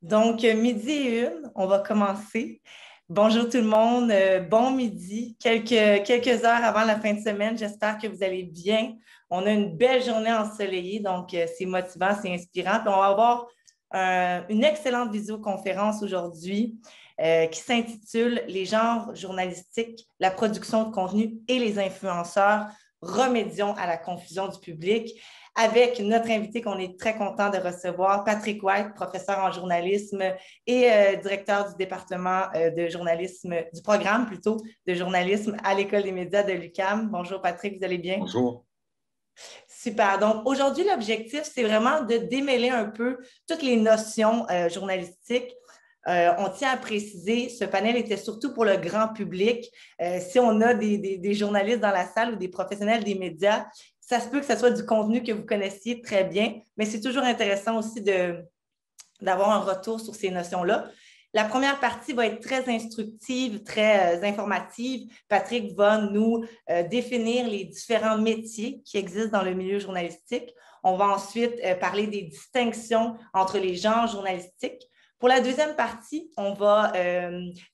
Donc, midi et une, on va commencer. Bonjour tout le monde, bon midi, quelques heures avant la fin de semaine. J'espère que vous allez bien. On a une belle journée ensoleillée, donc c'est motivant, c'est inspirant. Puis on va avoir une excellente visioconférence aujourd'hui qui s'intitule Les genres journalistiques, la production de contenu et les influenceurs, remédions à la confusion du public avec notre invité qu'on est très content de recevoir, Patrick White, professeur en journalisme et directeur du département de journalisme, du programme plutôt de journalisme à l'École des médias de l'UQAM. Bonjour Patrick, vous allez bien? Bonjour. Super. Donc aujourd'hui, l'objectif, c'est vraiment de démêler un peu toutes les notions journalistiques. On tient à préciser, ce panel était surtout pour le grand public. Si on a des journalistes dans la salle ou des professionnels des médias, ça se peut que ce soit du contenu que vous connaissiez très bien, mais c'est toujours intéressant aussi d'avoir un retour sur ces notions-là. La première partie va être très instructive, très informative. Patrick va nous définir les différents métiers qui existent dans le milieu journalistique. On va ensuite parler des distinctions entre les genres journalistiques. Pour la deuxième partie, on va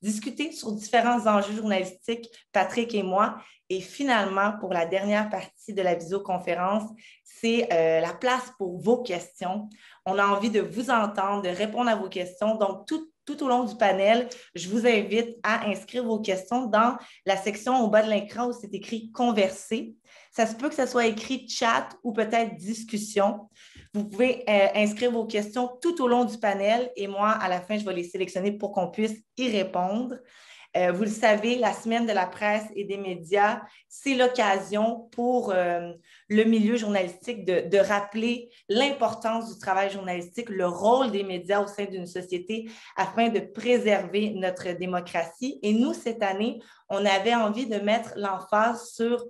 discuter sur différents enjeux journalistiques, Patrick et moi. Et finalement, pour la dernière partie de la visioconférence, c'est la place pour vos questions. On a envie de vous entendre, de répondre à vos questions. Donc, tout au long du panel, je vous invite à inscrire vos questions dans la section au bas de l'écran où c'est écrit « Converser ». Ça se peut que ce soit écrit « Chat » ou peut-être « Discussion ». Vous pouvez inscrire vos questions tout au long du panel et moi, à la fin, je vais les sélectionner pour qu'on puisse y répondre. Vous le savez, la semaine de la presse et des médias, c'est l'occasion pour le milieu journalistique de rappeler l'importance du travail journalistique, le rôle des médias au sein d'une société afin de préserver notre démocratie. Et nous, cette année, on avait envie de mettre l'emphase sur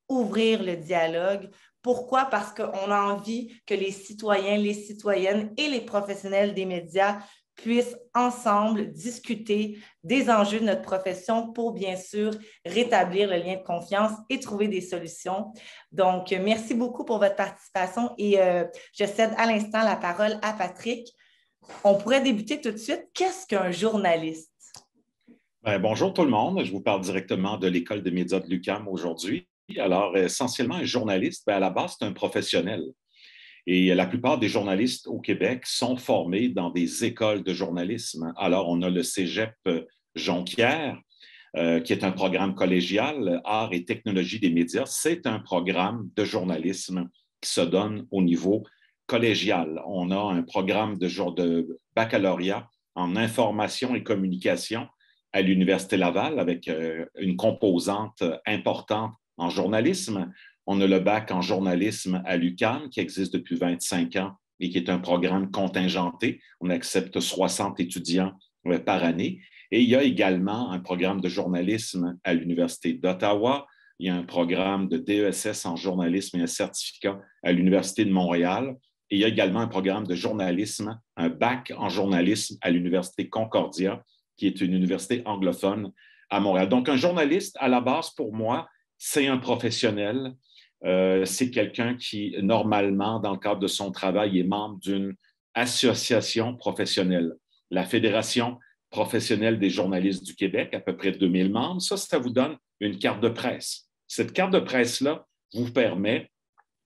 ouvrir le dialogue. Pourquoi? Parce qu'on a envie que les citoyens, les citoyennes et les professionnels des médias puissent ensemble discuter des enjeux de notre profession pour, bien sûr, rétablir le lien de confiance et trouver des solutions. Donc, merci beaucoup pour votre participation et je cède à l'instant la parole à Patrick. On pourrait débuter tout de suite. Qu'est-ce qu'un journaliste? Bonjour tout le monde. Je vous parle directement de l'École des médias de l'UQAM aujourd'hui. Alors, essentiellement, un journaliste, à la base, c'est un professionnel. Et la plupart des journalistes au Québec sont formés dans des écoles de journalisme. Alors, on a le Cégep Jonquière, qui est un programme collégial, Arts et technologies des médias. C'est un programme de journalisme qui se donne au niveau collégial. On a un programme de baccalauréat en information et communication à l'Université Laval avec une composante importante en journalisme. On a le bac en journalisme à l'UQAM qui existe depuis 25 ans et qui est un programme contingenté. On accepte 60 étudiants par année. Et il y a également un programme de journalisme à l'Université d'Ottawa. Il y a un programme de DESS en journalisme et un certificat à l'Université de Montréal. Et il y a également un programme de journalisme, un bac en journalisme à l'Université Concordia, qui est une université anglophone à Montréal. Donc, un journaliste, à la base, pour moi, c'est un professionnel. C'est quelqu'un qui, normalement, dans le cadre de son travail, est membre d'une association professionnelle. La Fédération professionnelle des journalistes du Québec, à peu près 2000 membres. Ça vous donne une carte de presse. Cette carte de presse-là vous permet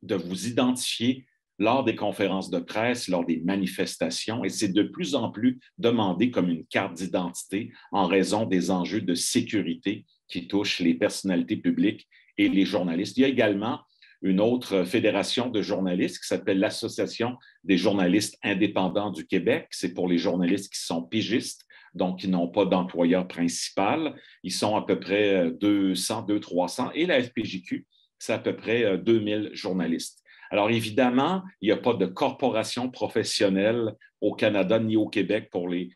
de vous identifier lors des conférences de presse, lors des manifestations, et c'est de plus en plus demandé comme une carte d'identité en raison des enjeux de sécurité qui touchent les personnalités publiques et les journalistes. Il y a également une autre fédération de journalistes qui s'appelle l'Association des journalistes indépendants du Québec. C'est pour les journalistes qui sont pigistes, donc qui n'ont pas d'employeur principal. Ils sont à peu près 200, 300. Et la FPJQ, c'est à peu près 2000 journalistes. Alors évidemment, il n'y a pas de corporation professionnelle au Canada ni au Québec pour les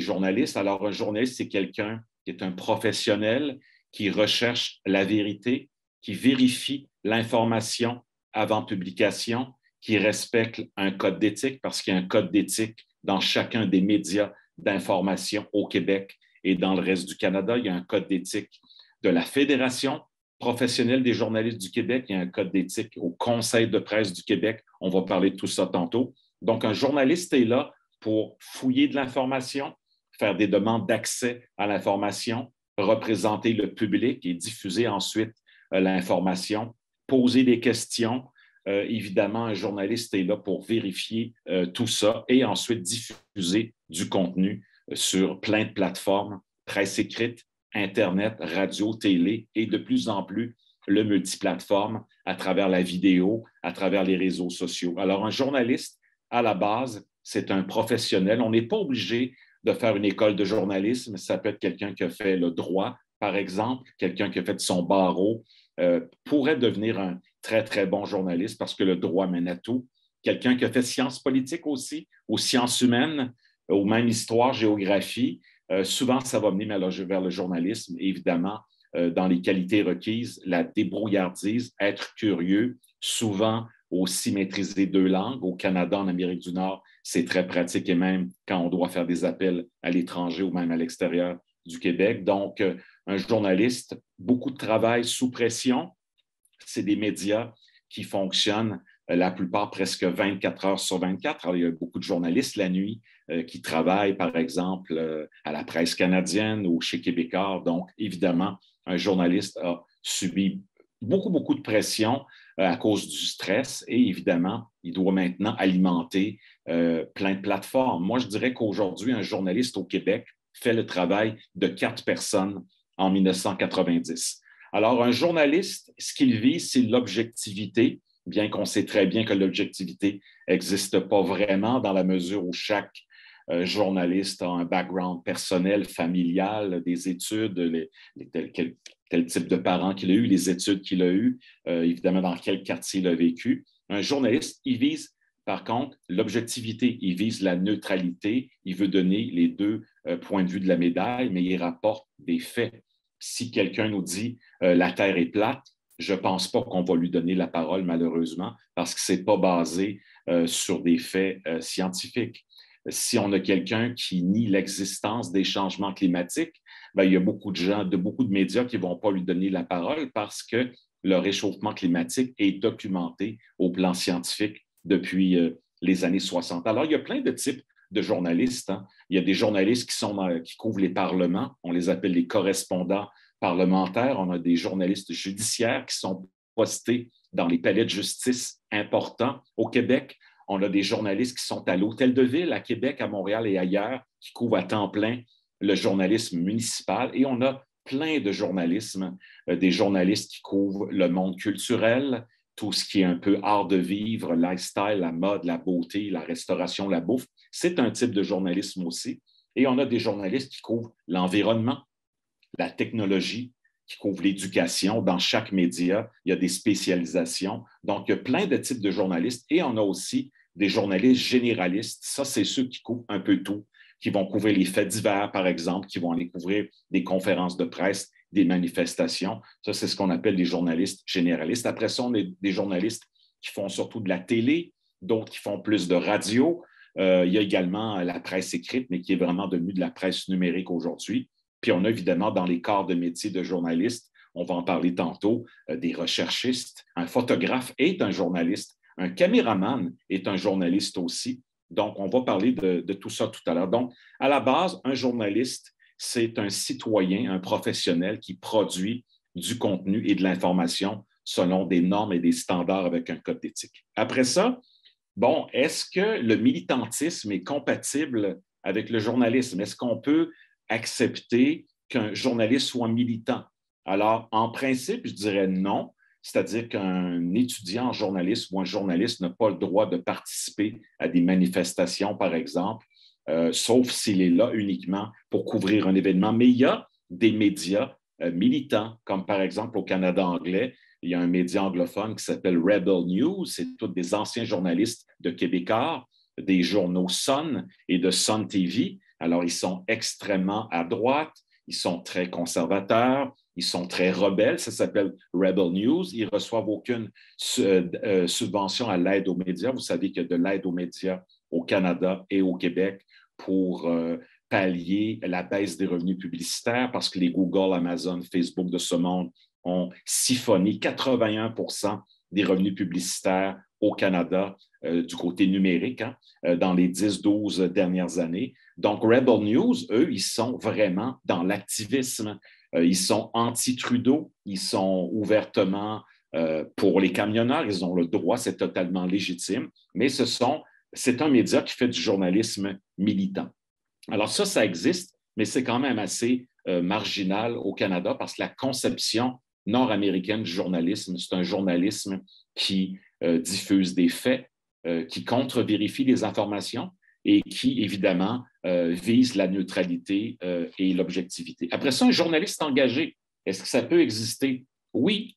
journalistes. Alors un journaliste, c'est quelqu'un qui est un professionnel, qui recherche la vérité, qui vérifie l'information avant publication, qui respecte un code d'éthique parce qu'il y a un code d'éthique dans chacun des médias d'information au Québec et dans le reste du Canada. Il y a un code d'éthique de la Fédération professionnelle des journalistes du Québec. Il y a un code d'éthique au Conseil de presse du Québec. On va parler de tout ça tantôt. Donc, un journaliste est là pour fouiller de l'information, faire des demandes d'accès à l'information, représenter le public et diffuser ensuite l'information, poser des questions. Évidemment, un journaliste est là pour vérifier tout ça et ensuite diffuser du contenu sur plein de plateformes, presse écrite, Internet, radio, télé et de plus en plus le multiplateforme à travers la vidéo, à travers les réseaux sociaux. Alors, un journaliste, à la base, c'est un professionnel. On n'est pas obligé de faire une école de journalisme. Ça peut être quelqu'un qui a fait le droit, par exemple, quelqu'un qui a fait son barreau, pourrait devenir un très, très bon journaliste parce que le droit mène à tout. Quelqu'un qui a fait sciences politiques aussi, ou sciences humaines, ou même histoire, géographie. Souvent, ça va mener vers le journalisme, évidemment, dans les qualités requises, la débrouillardise, être curieux, souvent aussi maîtriser 2 langues. Au Canada, en Amérique du Nord, c'est très pratique et même quand on doit faire des appels à l'étranger ou même à l'extérieur du Québec. Donc, un journaliste, beaucoup de travail sous pression. C'est des médias qui fonctionnent la plupart presque 24 heures sur 24. Alors, il y a beaucoup de journalistes la nuit qui travaillent, par exemple, à la presse canadienne ou chez Québécois. Donc, évidemment, un journaliste a subi beaucoup, beaucoup de pression à cause du stress et évidemment, il doit maintenant alimenter plein de plateformes. Moi, je dirais qu'aujourd'hui, un journaliste au Québec fait le travail de 4 personnes en 1990. Alors, un journaliste, ce qu'il vise, c'est l'objectivité, bien qu'on sait très bien que l'objectivité n'existe pas vraiment dans la mesure où chaque journaliste a un background personnel, familial, des études, quel type de parents qu'il a eu, les études qu'il a eues, évidemment dans quel quartier il a vécu. Un journaliste, il vise par contre l'objectivité, il vise la neutralité, il veut donner les 2 points de vue de la médaille, mais il rapporte des faits. Si quelqu'un nous dit la Terre est plate, je ne pense pas qu'on va lui donner la parole, malheureusement, parce que ce n'est pas basé sur des faits scientifiques. Si on a quelqu'un qui nie l'existence des changements climatiques, bien, il y a beaucoup de gens, beaucoup de médias qui ne vont pas lui donner la parole parce que le réchauffement climatique est documenté au plan scientifique depuis les années 60. Alors, il y a plein de types de journalistes. Hein. Il y a des journalistes qui couvrent les parlements. On les appelle les correspondants parlementaires. On a des journalistes judiciaires qui sont postés dans les palais de justice importants au Québec. On a des journalistes qui sont à l'Hôtel de Ville, à Québec, à Montréal et ailleurs, qui couvrent à temps plein le journalisme municipal. Et on a plein de journalisme, des journalistes qui couvrent le monde culturel, tout ce qui est un peu art de vivre, lifestyle, la mode, la beauté, la restauration, la bouffe. C'est un type de journalisme aussi. Et on a des journalistes qui couvrent l'environnement, la technologie, qui couvrent l'éducation. Dans chaque média, il y a des spécialisations. Donc, il y a plein de types de journalistes et on a aussi des journalistes généralistes. Ça, c'est ceux qui couvrent un peu tout, qui vont couvrir les faits divers, par exemple, qui vont aller couvrir des conférences de presse, des manifestations. Ça, c'est ce qu'on appelle les journalistes généralistes. Après ça, on a des journalistes qui font surtout de la télé, d'autres qui font plus de radio. Il y a également la presse écrite, mais qui est vraiment devenue de la presse numérique aujourd'hui. Puis on a évidemment dans les corps de métier de journalistes, on va en parler tantôt, des recherchistes. Un photographe est un journaliste. Un caméraman est un journaliste aussi. Donc, on va parler de tout ça tout à l'heure. Donc, à la base, un journaliste, c'est un citoyen, un professionnel qui produit du contenu et de l'information selon des normes et des standards avec un code d'éthique. Après ça, bon, est-ce que le militantisme est compatible avec le journalisme? Est-ce qu'on peut accepter qu'un journaliste soit militant? Alors, en principe, je dirais non. C'est-à-dire qu'un étudiant en journalisme ou un journaliste n'a pas le droit de participer à des manifestations, par exemple, sauf s'il est là uniquement pour couvrir un événement. Mais il y a des médias militants, comme par exemple au Canada anglais, il y a un média anglophone qui s'appelle Rebel News. C'est tous des anciens journalistes de Québécois, des journaux Sun et de Sun TV. Alors, ils sont extrêmement à droite, ils sont très conservateurs, ils sont très rebelles, ça s'appelle Rebel News. Ils ne reçoivent aucune subvention à l'aide aux médias. Vous savez qu'il y a de l'aide aux médias au Canada et au Québec pour pallier la baisse des revenus publicitaires parce que les Google, Amazon, Facebook de ce monde ont siphonné 81% des revenus publicitaires au Canada du côté numérique dans les 10-12 dernières années. Donc, Rebel News, eux, ils sont vraiment dans l'activisme. Ils sont anti-Trudeau, ils sont ouvertement pour les camionneurs, ils ont le droit, c'est totalement légitime, mais c'est un média qui fait du journalisme militant. Alors ça existe, mais c'est quand même assez marginal au Canada parce que la conception nord-américaine du journalisme, c'est un journalisme qui diffuse des faits, qui contre-vérifie les informations et qui, évidemment, vise la neutralité et l'objectivité. Après ça, un journaliste engagé, est-ce que ça peut exister? Oui,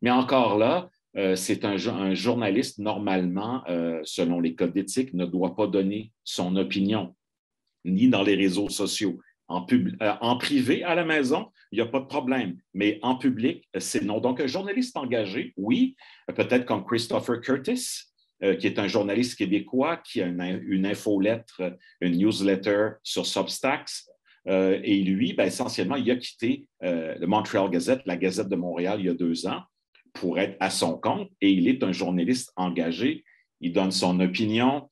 mais encore là, c'est un journaliste, normalement, selon les codes d'éthique, ne doit pas donner son opinion, ni dans les réseaux sociaux. En privé, à la maison, il n'y a pas de problème, mais en public, c'est non. Donc, un journaliste engagé, oui, peut-être comme Christopher Curtis, qui est un journaliste québécois, qui a une infolettre, une newsletter sur Substacks. Et lui, essentiellement, il a quitté le Montreal Gazette, la Gazette de Montréal, il y a 2 ans, pour être à son compte. Et il est un journaliste engagé. Il donne son opinion.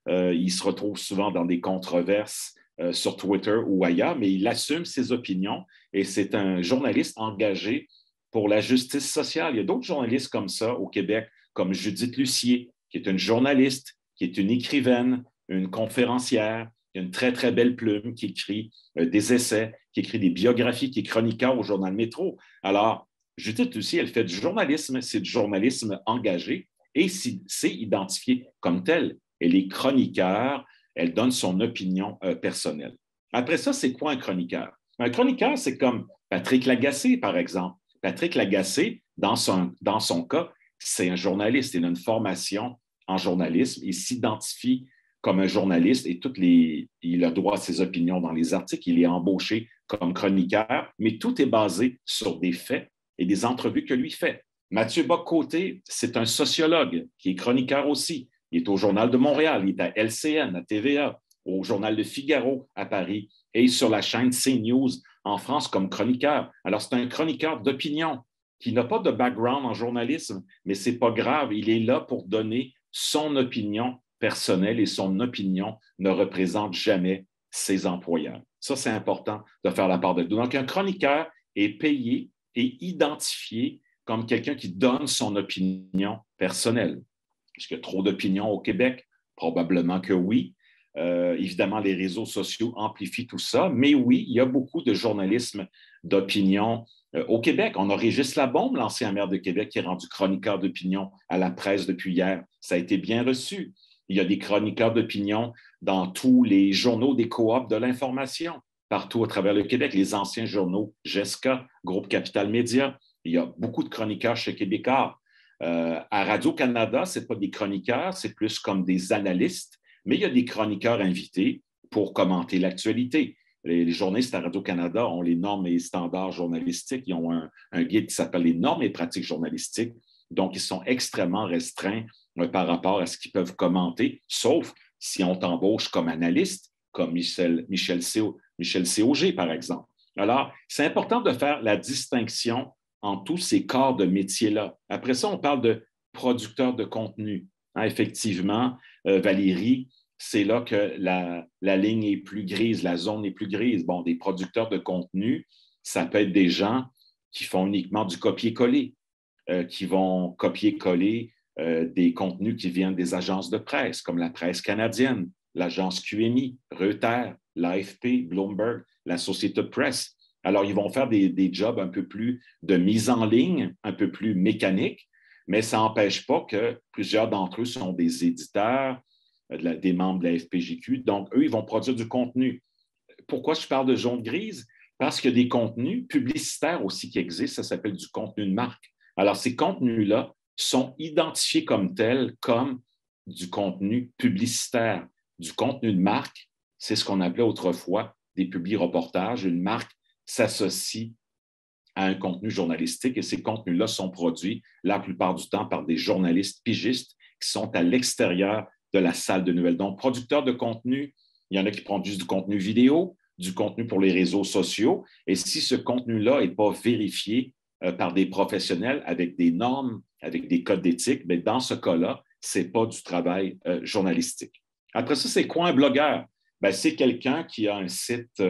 Il se retrouve souvent dans des controverses sur Twitter ou ailleurs, mais il assume ses opinions et c'est un journaliste engagé pour la justice sociale. Il y a d'autres journalistes comme ça au Québec, comme Judith Lucier, qui est une journaliste, qui est une écrivaine, une conférencière, qui a une très, très belle plume, qui écrit des essais, qui écrit des biographies, qui est chroniqueur au Journal Métro. Alors, Judith Lucier, elle fait du journalisme, c'est du journalisme engagé et c'est identifié comme tel. Elle est chroniqueur, elle donne son opinion personnelle. Après ça, c'est quoi un chroniqueur? Un chroniqueur, c'est comme Patrick Lagacé, par exemple. Patrick Lagacé, dans son cas, c'est un journaliste. Il a une formation en journalisme. Il s'identifie comme un journaliste et il a droit à ses opinions dans les articles. Il est embauché comme chroniqueur, mais tout est basé sur des faits et des entrevues que lui fait. Mathieu Bock-Côté, c'est un sociologue qui est chroniqueur aussi. Il est au Journal de Montréal, il est à LCN, à TVA, au Journal de Figaro à Paris et sur la chaîne CNews en France comme chroniqueur. Alors, c'est un chroniqueur d'opinion qui n'a pas de background en journalisme, mais ce n'est pas grave. Il est là pour donner son opinion personnelle et son opinion ne représente jamais ses employeurs. Ça, c'est important de faire la part de deux. Donc, un chroniqueur est payé et identifié comme quelqu'un qui donne son opinion personnelle. Est-ce qu'il y a trop d'opinions au Québec? Probablement que oui. Évidemment, les réseaux sociaux amplifient tout ça, mais oui, il y a beaucoup de journalisme d'opinion au Québec. On a Régis Labombe, l'ancien maire de Québec, qui est rendu chroniqueur d'opinion à la presse depuis hier. Ça a été bien reçu. Il y a des chroniqueurs d'opinion dans tous les journaux des coops de l'information, partout à travers le Québec, les anciens journaux GESCA, Groupe Capital Média. Il y a beaucoup de chroniqueurs chez Québécois. À Radio-Canada, ce n'est pas des chroniqueurs, c'est plus comme des analystes, mais il y a des chroniqueurs invités pour commenter l'actualité. Les journalistes à Radio-Canada ont les normes et standards journalistiques. Ils ont un guide qui s'appelle les normes et pratiques journalistiques. Donc, ils sont extrêmement restreints par rapport à ce qu'ils peuvent commenter, sauf si on t'embauche comme analyste, comme Michel Cog, par exemple. Alors, c'est important de faire la distinction en tous ces corps de métiers-là. Après ça, on parle de producteurs de contenu. Effectivement, Valérie, c'est là que la ligne est plus grise, la zone est plus grise. Bon, des producteurs de contenu, ça peut être des gens qui font uniquement du copier-coller, qui vont copier-coller des contenus qui viennent des agences de presse, comme la Presse canadienne, l'agence QMI, Reuters, l'AFP, Bloomberg, l'Associated Press. Alors, ils vont faire des jobs un peu plus de mise en ligne, un peu plus mécaniques, mais ça n'empêche pas que plusieurs d'entre eux sont des éditeurs, des membres de la FPJQ. Donc, eux, ils vont produire du contenu. Pourquoi je parle de zone grise? Parce qu'il y a des contenus publicitaires aussi qui existent, ça s'appelle du contenu de marque. Alors, ces contenus-là sont identifiés comme tels, comme du contenu publicitaire. Du contenu de marque, c'est ce qu'on appelait autrefois des publi-reportages. Une marque s'associe à un contenu journalistique et ces contenus-là sont produits la plupart du temps par des journalistes pigistes qui sont à l'extérieur de la salle de nouvelles. Donc, producteurs de contenu, il y en a qui produisent du contenu vidéo, du contenu pour les réseaux sociaux. Et si ce contenu-là n'est pas vérifié par des professionnels avec des normes, avec des codes d'éthique, bien, dans ce cas-là, ce n'est pas du travail journalistique. Après ça, c'est quoi un blogueur? Ben, c'est quelqu'un qui a un site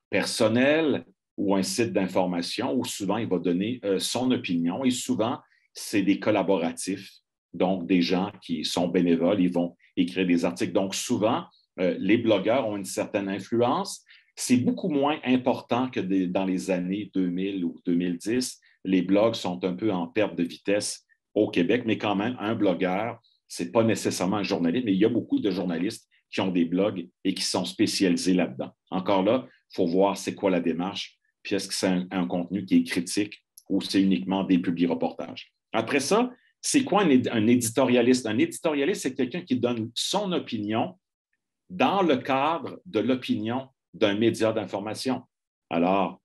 personnel ou un site d'information où souvent il va donner son opinion et souvent, c'est des collaboratifs, donc des gens qui sont bénévoles, ils vont écrire des articles. Donc souvent, les blogueurs ont une certaine influence. C'est beaucoup moins important que dans les années 2000 ou 2010. Les blogs sont un peu en perte de vitesse au Québec, mais quand même, un blogueur, ce n'est pas nécessairement un journaliste, mais il y a beaucoup de journalistes qui ont des blogs et qui sont spécialisés là-dedans. Encore là, il faut voir c'est quoi la démarche, puis est-ce que c'est un contenu qui est critique ou c'est uniquement des publi-reportages. Après ça, c'est quoi un éditorialiste? Un éditorialiste, c'est quelqu'un qui donne son opinion dans le cadre de l'opinion d'un média d'information. Alors,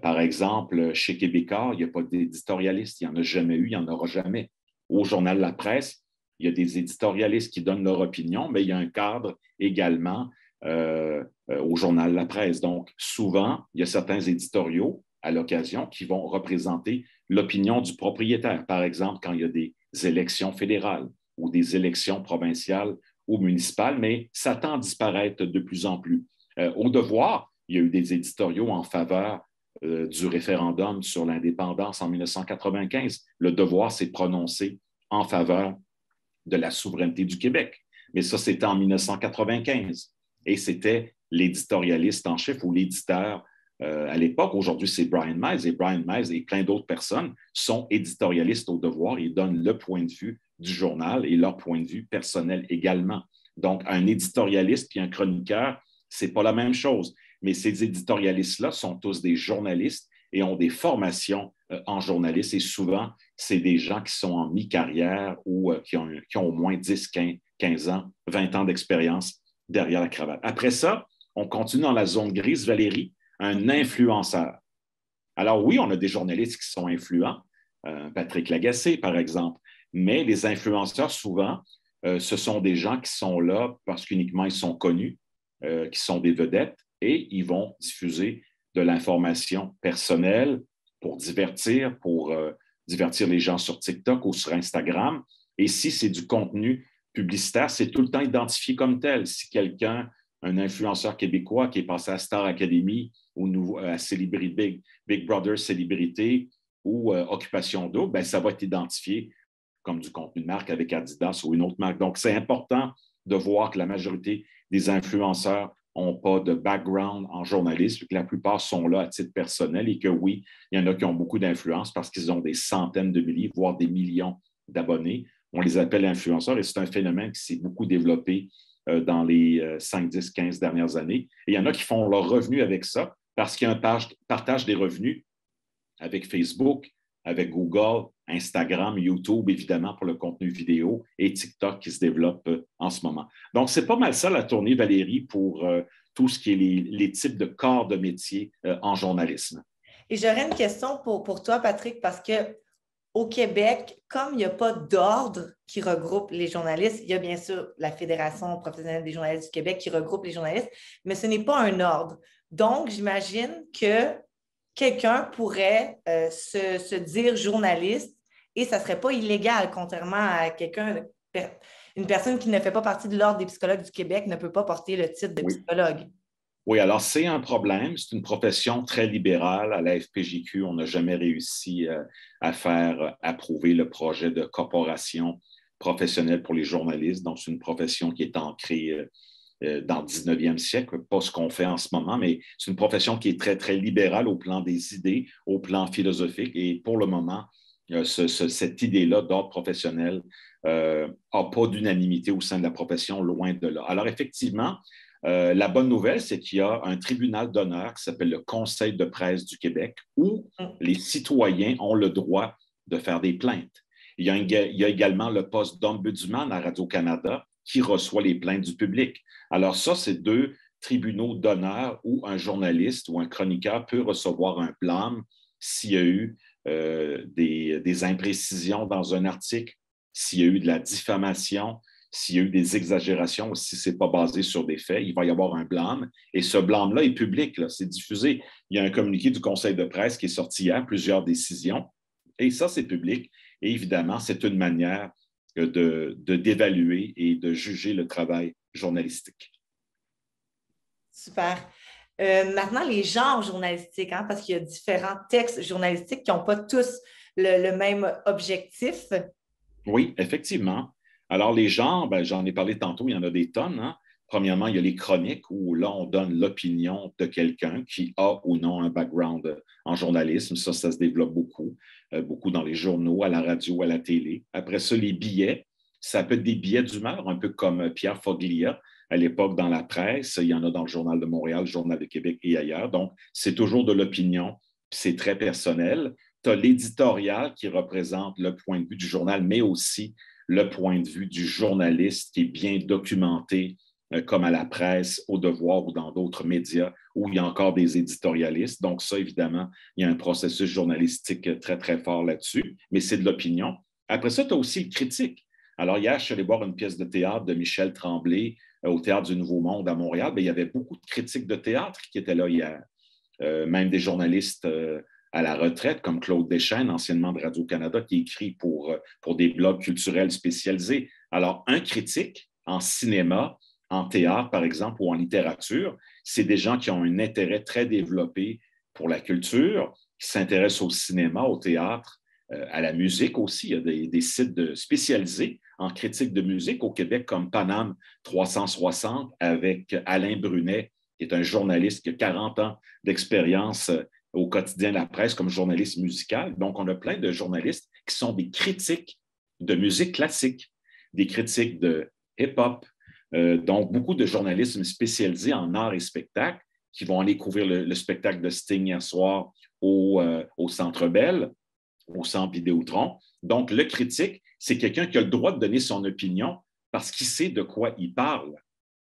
par exemple, chez Québécois, il n'y a pas d'éditorialiste, il n'y en a jamais eu, il n'y en aura jamais. Au Journal La Presse, il y a des éditorialistes qui donnent leur opinion, mais il y a un cadre également au Journal La Presse. Donc, souvent, il y a certains éditoriaux à l'occasion qui vont représenter l'opinion du propriétaire. Par exemple, quand il y a des élections fédérales ou des élections provinciales ou municipales, mais ça tend à disparaître de plus en plus. Au Devoir, il y a eu des éditoriaux en faveur du référendum sur l'indépendance en 1995. Le Devoir s'est prononcé en faveur de la souveraineté du Québec. Mais ça, c'était en 1995. Et c'était l'éditorialiste en chef ou l'éditeur à l'époque. Aujourd'hui, c'est Brian Mize. Et Brian Mize et plein d'autres personnes sont éditorialistes au Devoir. Ils donnent le point de vue du journal et leur point de vue personnel également. Donc, un éditorialiste puis un chroniqueur, ce n'est pas la même chose. Mais ces éditorialistes-là sont tous des journalistes et ont des formations en journalisme. Et souvent, c'est des gens qui sont en mi-carrière ou qui ont au moins 10, 15 ans, 20 ans d'expérience derrière la cravate. Après ça, on continue dans la zone grise. Valérie, un influenceur. Alors oui, on a des journalistes qui sont influents, Patrick Lagacé, par exemple, mais les influenceurs, souvent, ce sont des gens qui sont là parce qu'uniquement ils sont connus, qui sont des vedettes, et ils vont diffuser de l'information personnelle pour divertir les gens sur TikTok ou sur Instagram. Et si c'est du contenu publicitaire, c'est tout le temps identifié comme tel. Si quelqu'un, un influenceur québécois qui est passé à Star Academy ou à Big Brother Célébrité ou Occupation Double, ben, ça va être identifié comme du contenu de marque avec Adidas ou une autre marque. Donc, c'est important de voir que la majorité des influenceurs n'ont pas de background en journalisme, que la plupart sont là à titre personnel et que oui, il y en a qui ont beaucoup d'influence parce qu'ils ont des centaines de milliers, voire des millions d'abonnés. On les appelle influenceurs et c'est un phénomène qui s'est beaucoup développé dans les 5, 10, 15 dernières années. Et il y en a qui font leur revenu avec ça parce qu'il y a un partage des revenus avec Facebook, avec Google, Instagram, YouTube, évidemment, pour le contenu vidéo, et TikTok qui se développe en ce moment. Donc, c'est pas mal ça la tournée, Valérie, pour tout ce qui est les types de corps de métier en journalisme. Et j'aurais une question pour toi, Patrick, parce que au Québec, comme il n'y a pas d'ordre qui regroupe les journalistes, il y a bien sûr la Fédération professionnelle des journalistes du Québec qui regroupe les journalistes, mais ce n'est pas un ordre. Donc, j'imagine que quelqu'un pourrait se dire journaliste et ça ne serait pas illégal, contrairement à une personne qui ne fait pas partie de l'Ordre des psychologues du Québec ne peut pas porter le titre de psychologue. Oui, alors c'est un problème. C'est une profession très libérale. À la FPJQ, on n'a jamais réussi à faire approuver le projet de corporation professionnelle pour les journalistes. Donc, c'est une profession qui est ancrée dans le 19e siècle, pas ce qu'on fait en ce moment, mais c'est une profession qui est très, très libérale au plan des idées, au plan philosophique. Et pour le moment, cette idée-là d'ordre professionnel n'a pas d'unanimité au sein de la profession, loin de là. Alors, effectivement, la bonne nouvelle, c'est qu'il y a un tribunal d'honneur qui s'appelle le Conseil de presse du Québec où les citoyens ont le droit de faire des plaintes. Il y a également le poste d'ombudsman à Radio-Canada qui reçoit les plaintes du public. Alors ça, c'est deux tribunaux d'honneur où un journaliste ou un chroniqueur peut recevoir un blâme s'il y a eu des imprécisions dans un article, s'il y a eu de la diffamation, s'il y a eu des exagérations ou si ce n'est pas basé sur des faits, il va y avoir un blâme. Et ce blâme-là est public, là, c'est diffusé. Il y a un communiqué du Conseil de presse qui est sorti hier, plusieurs décisions, et ça, c'est public. Et évidemment, c'est une manière d'évaluer et de juger le travail journalistique. Super. Maintenant, les genres journalistiques, hein, parce qu'il y a différents textes journalistiques qui n'ont pas tous le même objectif. Oui, effectivement. Alors, les genres, ben, j'en ai parlé tantôt, il y en a des tonnes, hein. Premièrement, il y a les chroniques où là, on donne l'opinion de quelqu'un qui a ou non un background en journalisme. Ça se développe beaucoup dans les journaux, à la radio, à la télé. Après ça, les billets, ça peut être des billets d'humeur, un peu comme Pierre Foglia à l'époque dans la presse. Il y en a dans le Journal de Montréal, le Journal de Québec et ailleurs. Donc, c'est toujours de l'opinion, c'est très personnel. Tu as l'éditorial qui représente le point de vue du journal, mais aussi le point de vue du journaliste qui est bien documenté, comme à la presse, au Devoir ou dans d'autres médias où il y a encore des éditorialistes. Donc ça, évidemment, il y a un processus journalistique très, très fort là-dessus, mais c'est de l'opinion. Après ça, tu as aussi le critique. Alors hier, je suis allé voir une pièce de théâtre de Michel Tremblay au Théâtre du Nouveau Monde à Montréal. Bien, il y avait beaucoup de critiques de théâtre qui étaient là hier, même des journalistes à la retraite, comme Claude Deschênes, anciennement de Radio-Canada, qui écrit pour des blogs culturels spécialisés. Alors, un critique en cinéma, en théâtre, par exemple, ou en littérature, c'est des gens qui ont un intérêt très développé pour la culture, qui s'intéressent au cinéma, au théâtre, à la musique aussi. Il y a des sites spécialisés en critique de musique au Québec, comme Paname 360, avec Alain Brunet, qui est un journaliste qui a 40 ans d'expérience au quotidien La Presse comme journaliste musical. Donc, on a plein de journalistes qui sont des critiques de musique classique, des critiques de hip-hop, donc beaucoup de journalisme spécialisé en art et spectacle qui vont aller couvrir le spectacle de Sting hier soir au Centre Bell, au Centre Vidéotron. Donc, le critique, c'est quelqu'un qui a le droit de donner son opinion parce qu'il sait de quoi il parle.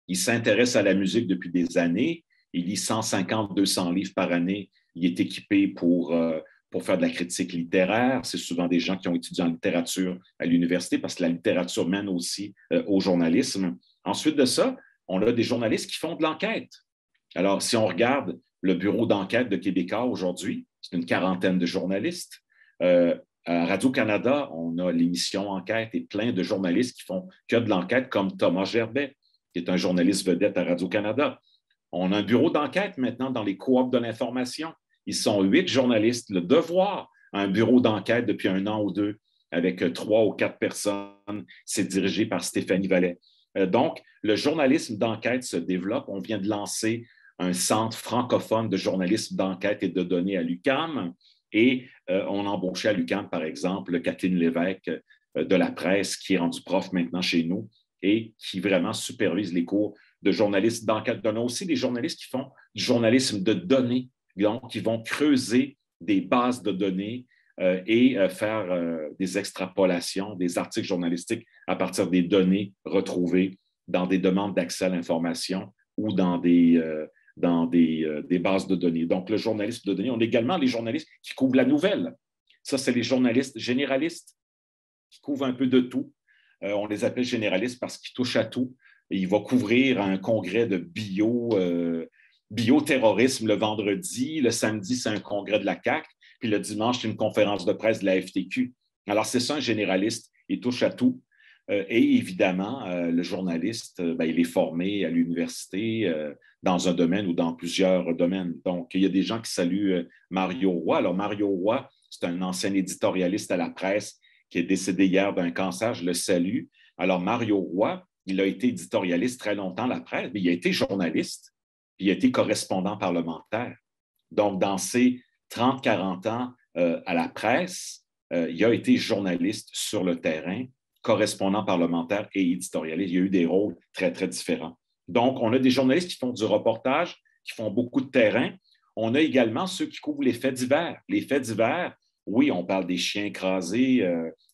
Il s'intéresse à la musique depuis des années. Il lit 150, 200 livres par année. Il est équipé pour faire de la critique littéraire. C'est souvent des gens qui ont étudié en littérature à l'université parce que la littérature mène aussi au journalisme. Ensuite de ça, on a des journalistes qui font de l'enquête. Alors, si on regarde le bureau d'enquête de Québécois aujourd'hui, c'est une quarantaine de journalistes. À Radio-Canada, on a l'émission Enquête et plein de journalistes qui font que de l'enquête, comme Thomas Gerbet, qui est un journaliste vedette à Radio-Canada. On a un bureau d'enquête maintenant dans les coops de l'information. Ils sont 8 journalistes. Le Devoir a un bureau d'enquête depuis 1 an ou 2 avec 3 ou 4 personnes. C'est dirigé par Stéphanie Vallet. Donc, le journalisme d'enquête se développe. On vient de lancer un centre francophone de journalisme d'enquête et de données à l'UQAM. Et on a embauché à l'UQAM, par exemple, Kathleen Lévesque de la presse, qui est rendue prof maintenant chez nous et qui vraiment supervise les cours de journalisme d'enquête. On a aussi des journalistes qui font du journalisme de données, donc qui vont creuser des bases de données et faire des extrapolations, des articles journalistiques à partir des données retrouvées dans des demandes d'accès à l'information ou dans des bases de données. Donc, le journalisme de données, on a également les journalistes qui couvrent la nouvelle. Ça, c'est les journalistes généralistes qui couvrent un peu de tout. On les appelle généralistes parce qu'ils touchent à tout. Et il va couvrir un congrès de bioterrorisme le vendredi. Le samedi, c'est un congrès de la CAQ. Puis le dimanche, c'est une conférence de presse de la FTQ. Alors, c'est ça, un généraliste. Il touche à tout. Et évidemment, le journaliste, il est formé à l'université dans un domaine ou dans plusieurs domaines. Donc, il y a des gens qui saluent Mario Roy. Alors, Mario Roy, c'est un ancien éditorialiste à la presse qui est décédé hier d'un cancer. Je le salue. Alors, Mario Roy, il a été éditorialiste très longtemps à la presse, mais il a été journaliste, puis il a été correspondant parlementaire. Donc, dans ses 30-40 ans à la presse, il a été journaliste sur le terrain, correspondant parlementaire et éditorialiste. Il y a eu des rôles très, très différents. Donc, on a des journalistes qui font du reportage, qui font beaucoup de terrain. On a également ceux qui couvrent les faits divers. Les faits divers, oui, on parle des chiens écrasés,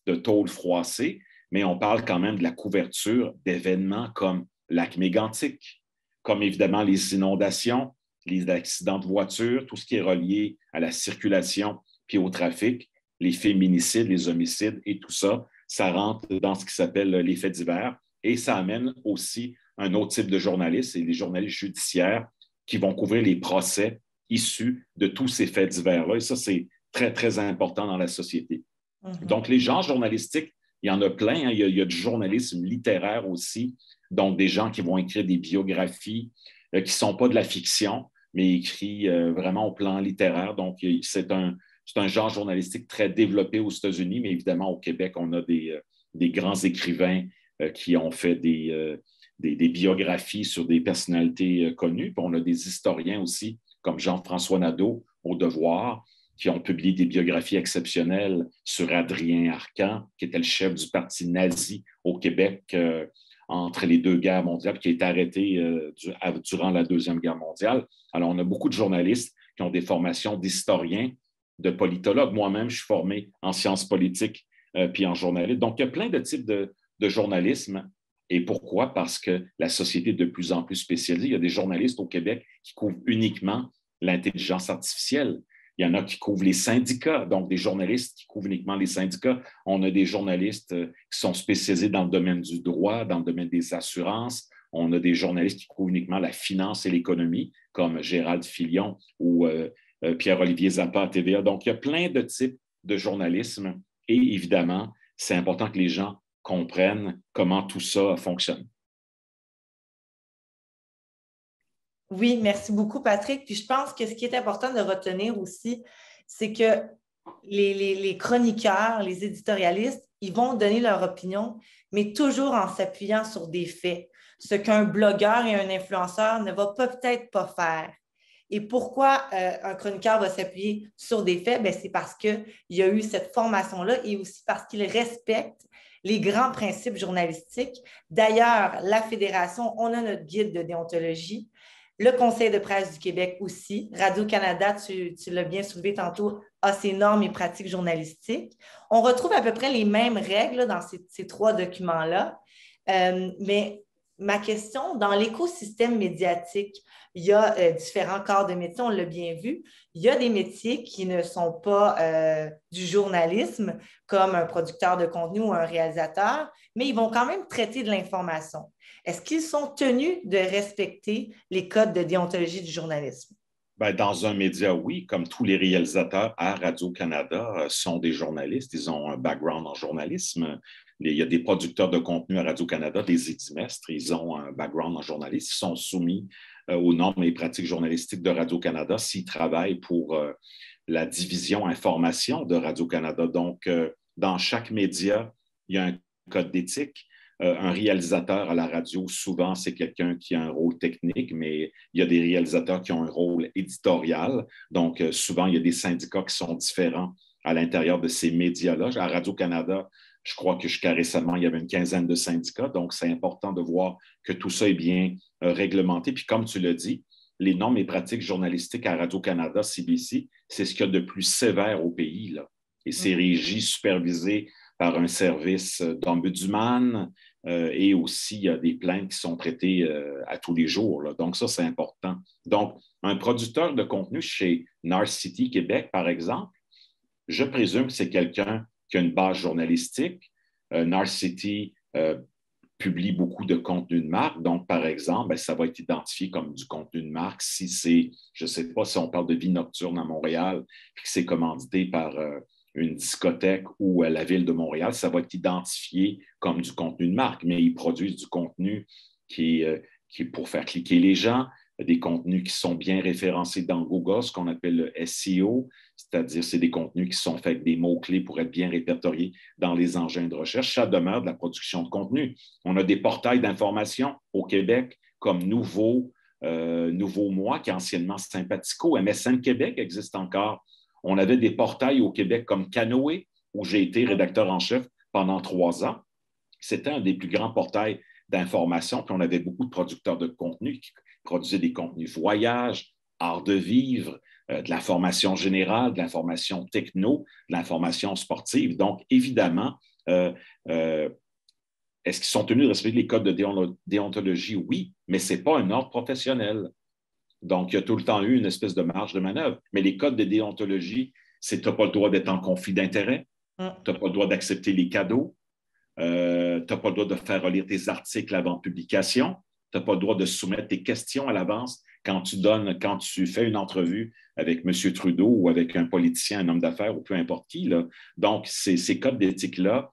de tôles froissées, mais on parle quand même de la couverture d'événements comme lac mégantic, comme évidemment les inondations, les accidents de voiture, tout ce qui est relié à la circulation puis au trafic, les féminicides, les homicides et tout ça, ça rentre dans ce qui s'appelle les faits divers et ça amène aussi un autre type de journalistes, c'est les journalistes judiciaires qui vont couvrir les procès issus de tous ces faits divers-là. Et ça, c'est très, très important dans la société. Mm-hmm. Donc, les genres journalistiques Il y en a plein. Hein. Il y a du journalisme littéraire aussi, donc des gens qui vont écrire des biographies qui ne sont pas de la fiction, mais écrits vraiment au plan littéraire. Donc, c'est un genre journalistique très développé aux États-Unis, mais évidemment, au Québec, on a des grands écrivains qui ont fait des biographies sur des personnalités connues. Puis on a des historiens aussi, comme Jean-François Nadeau, au Devoir, qui ont publié des biographies exceptionnelles sur Adrien Arcan, qui était le chef du parti nazi au Québec entre les deux guerres mondiales, qui a été arrêté durant la Deuxième Guerre mondiale. Alors, on a beaucoup de journalistes qui ont des formations d'historiens, de politologues. Moi-même, je suis formé en sciences politiques puis en journalisme. Donc, il y a plein de types de journalisme. Et pourquoi? Parce que la société est de plus en plus spécialisée. Il y a des journalistes au Québec qui couvrent uniquement l'intelligence artificielle. Il y en a qui couvrent les syndicats, donc des journalistes qui couvrent uniquement les syndicats. On a des journalistes qui sont spécialisés dans le domaine du droit, dans le domaine des assurances. On a des journalistes qui couvrent uniquement la finance et l'économie, comme Gérald Filion ou Pierre-Olivier Zappa à TVA. Donc, il y a plein de types de journalisme et évidemment, c'est important que les gens comprennent comment tout ça fonctionne. Oui, merci beaucoup, Patrick. Puis je pense que ce qui est important de retenir aussi, c'est que les chroniqueurs, les éditorialistes, ils vont donner leur opinion, mais toujours en s'appuyant sur des faits, ce qu'un blogueur et un influenceur ne va peut-être pas faire. Et pourquoi un chroniqueur va s'appuyer sur des faits? Bien, c'est parce qu'il y a eu cette formation-là et aussi parce qu'il respecte les grands principes journalistiques. D'ailleurs, la Fédération, on a notre guide de déontologie. Le Conseil de presse du Québec aussi. Radio-Canada, tu l'as bien soulevé tantôt, a ses normes et pratiques journalistiques. On retrouve à peu près les mêmes règles dans ces trois documents-là. Mais ma question, dans l'écosystème médiatique, il y a différents corps de métier, on l'a bien vu. Il y a des métiers qui ne sont pas du journalisme, comme un producteur de contenu ou un réalisateur, mais ils vont quand même traiter de l'information. Est-ce qu'ils sont tenus de respecter les codes de déontologie du journalisme? Bien, dans un média, oui, comme tous les réalisateurs à Radio-Canada sont des journalistes, ils ont un background en journalisme. Il y a des producteurs de contenu à Radio-Canada, des édimestres, ils ont un background en journalisme, ils sont soumis aux normes et pratiques journalistiques de Radio-Canada s'ils travaillent pour la division information de Radio-Canada. Donc, dans chaque média, il y a un code d'éthique. Un réalisateur à la radio, souvent, c'est quelqu'un qui a un rôle technique, mais il y a des réalisateurs qui ont un rôle éditorial. Donc, souvent, il y a des syndicats qui sont différents à l'intérieur de ces médias-là. À Radio-Canada, je crois que jusqu'à récemment, il y avait une quinzaine de syndicats. Donc, c'est important de voir que tout ça est bien réglementé. Puis, comme tu l'as dit, les normes et pratiques journalistiques à Radio-Canada, CBC, c'est ce qu'il y a de plus sévère au pays, là. Et c'est régi, supervisé par un service d'ombudsman et aussi il y a des plaintes qui sont traitées à tous les jours, là. Donc, ça, c'est important. Donc, un producteur de contenu chez Narcity Québec, par exemple, je présume que c'est quelqu'un qui a une base journalistique. Narcity publie beaucoup de contenu de marque. Donc, par exemple, bien, ça va être identifié comme du contenu de marque si c'est, je ne sais pas si on parle de vie nocturne à Montréal, puis que c'est commandité par une discothèque ou la ville de Montréal, ça va être identifié comme du contenu de marque, mais ils produisent du contenu qui est pour faire cliquer les gens, des contenus qui sont bien référencés dans Google, ce qu'on appelle le SEO, c'est-à-dire c'est des contenus qui sont faits avec des mots-clés pour être bien répertoriés dans les engins de recherche. Ça demeure de la production de contenu. On a des portails d'information au Québec comme Nouveau Moi, qui est anciennement Sympathico. MSN Québec existe encore. On avait des portails au Québec comme Canoë, où j'ai été rédacteur en chef pendant 3 ans. C'était un des plus grands portails d'information. Puis on avait beaucoup de producteurs de contenu qui produisaient des contenus voyage, art de vivre, de la formation générale, de la formation techno, de l'information sportive. Donc, évidemment, est-ce qu'ils sont tenus de respecter les codes de déontologie? Oui, mais ce n'est pas un ordre professionnel. Donc, il y a tout le temps eu une espèce de marge de manœuvre. Mais les codes de déontologie, c'est tu n'as pas le droit d'être en conflit d'intérêt, tu n'as pas le droit d'accepter les cadeaux, tu n'as pas le droit de faire relire tes articles avant publication, tu n'as pas le droit de soumettre tes questions à l'avance quand tu fais une entrevue avec M. Trudeau ou avec un politicien, un homme d'affaires ou peu importe qui, là. Donc, ces codes d'éthique-là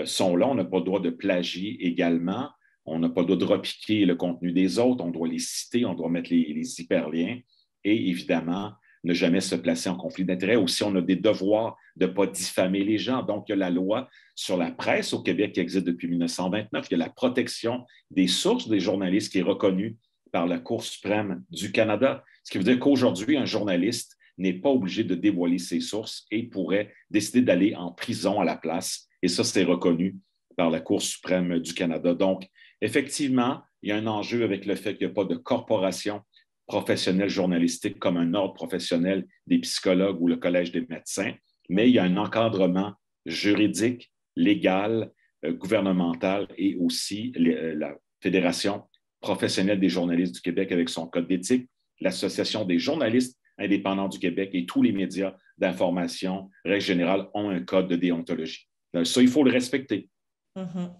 sont là. On n'a pas le droit de plagier également. On n'a pas le droit de repiquer le contenu des autres. On doit les citer, on doit mettre les hyperliens et évidemment, ne jamais se placer en conflit d'intérêts. Aussi, on a des devoirs de ne pas diffamer les gens. Donc, il y a la loi sur la presse au Québec qui existe depuis 1929. Il y a la protection des sources des journalistes qui est reconnue par la Cour suprême du Canada. Ce qui veut dire qu'aujourd'hui, un journaliste n'est pas obligé de dévoiler ses sources et pourrait décider d'aller en prison à la place. Et ça, c'est reconnu par la Cour suprême du Canada. Donc, effectivement, il y a un enjeu avec le fait qu'il n'y a pas de corporation professionnelle journalistique comme un ordre professionnel des psychologues ou le Collège des médecins, mais il y a un encadrement juridique, légal, gouvernemental et aussi la Fédération professionnelle des journalistes du Québec avec son code d'éthique, l'Association des journalistes indépendants du Québec et tous les médias d'information, règle générale, ont un code de déontologie. Donc, ça, il faut le respecter. Mm-hmm.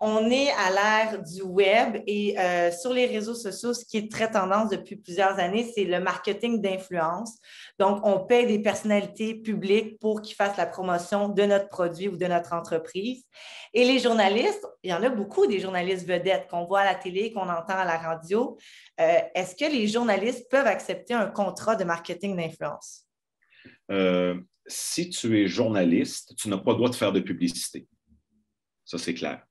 On est à l'ère du web et sur les réseaux sociaux, ce qui est très tendance depuis plusieurs années, c'est le marketing d'influence. Donc, on paie des personnalités publiques pour qu'ils fassent la promotion de notre produit ou de notre entreprise. Et les journalistes, il y en a beaucoup des journalistes vedettes qu'on voit à la télé, qu'on entend à la radio. Est-ce que les journalistes peuvent accepter un contrat de marketing d'influence? Si tu es journaliste, tu n'as pas le droit de faire de publicité. Ça, c'est clair.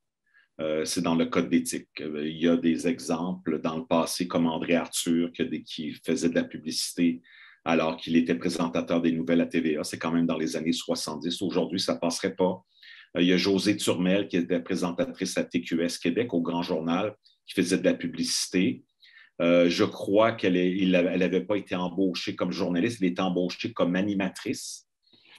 C'est dans le code d'éthique. Il y a des exemples dans le passé, comme André Arthur, qui faisait de la publicité alors qu'il était présentateur des nouvelles à TVA. C'est quand même dans les années 70. Aujourd'hui, ça ne passerait pas. Il y a Josée Turmel, qui était présentatrice à TQS Québec, au Grand Journal, qui faisait de la publicité. Je crois qu'elle n'avait pas été embauchée comme journaliste, elle était embauchée comme animatrice,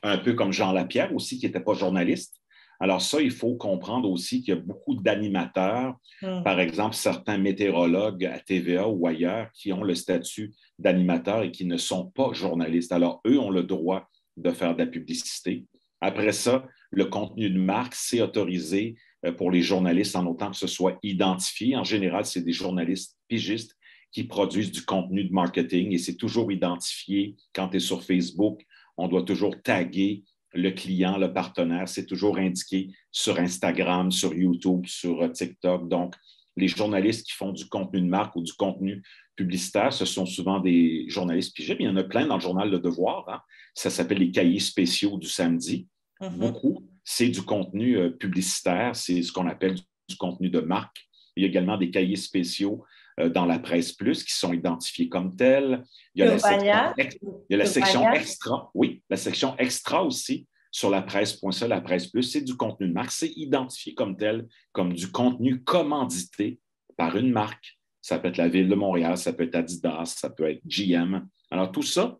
un peu comme Jean Lapierre aussi, qui n'était pas journaliste. Alors ça, il faut comprendre aussi qu'il y a beaucoup d'animateurs, par exemple certains météorologues à TVA ou ailleurs, qui ont le statut d'animateur et qui ne sont pas journalistes. Alors eux ont le droit de faire de la publicité. Après ça, le contenu de marque, c'est autorisé pour les journalistes en autant que ce soit identifié. En général, c'est des journalistes pigistes qui produisent du contenu de marketing et c'est toujours identifié. Quand tu es sur Facebook, on doit toujours taguer le client, le partenaire, c'est toujours indiqué sur Instagram, sur YouTube, sur TikTok. Donc, les journalistes qui font du contenu de marque ou du contenu publicitaire, ce sont souvent des journalistes pigistes. Il y en a plein dans le journal Le Devoir. Hein? Ça s'appelle les cahiers spéciaux du samedi. Beaucoup, c'est du contenu publicitaire, c'est ce qu'on appelle du contenu de marque. Il y a également des cahiers spéciaux dans la presse plus qui sont identifiés comme tels. Il y a la section extra, oui, la section extra aussi sur la presse.ca, la presse plus, c'est du contenu de marque, c'est identifié comme tel, comme du contenu commandité par une marque. Ça peut être la Ville de Montréal, ça peut être Adidas, ça peut être GM. Alors tout ça,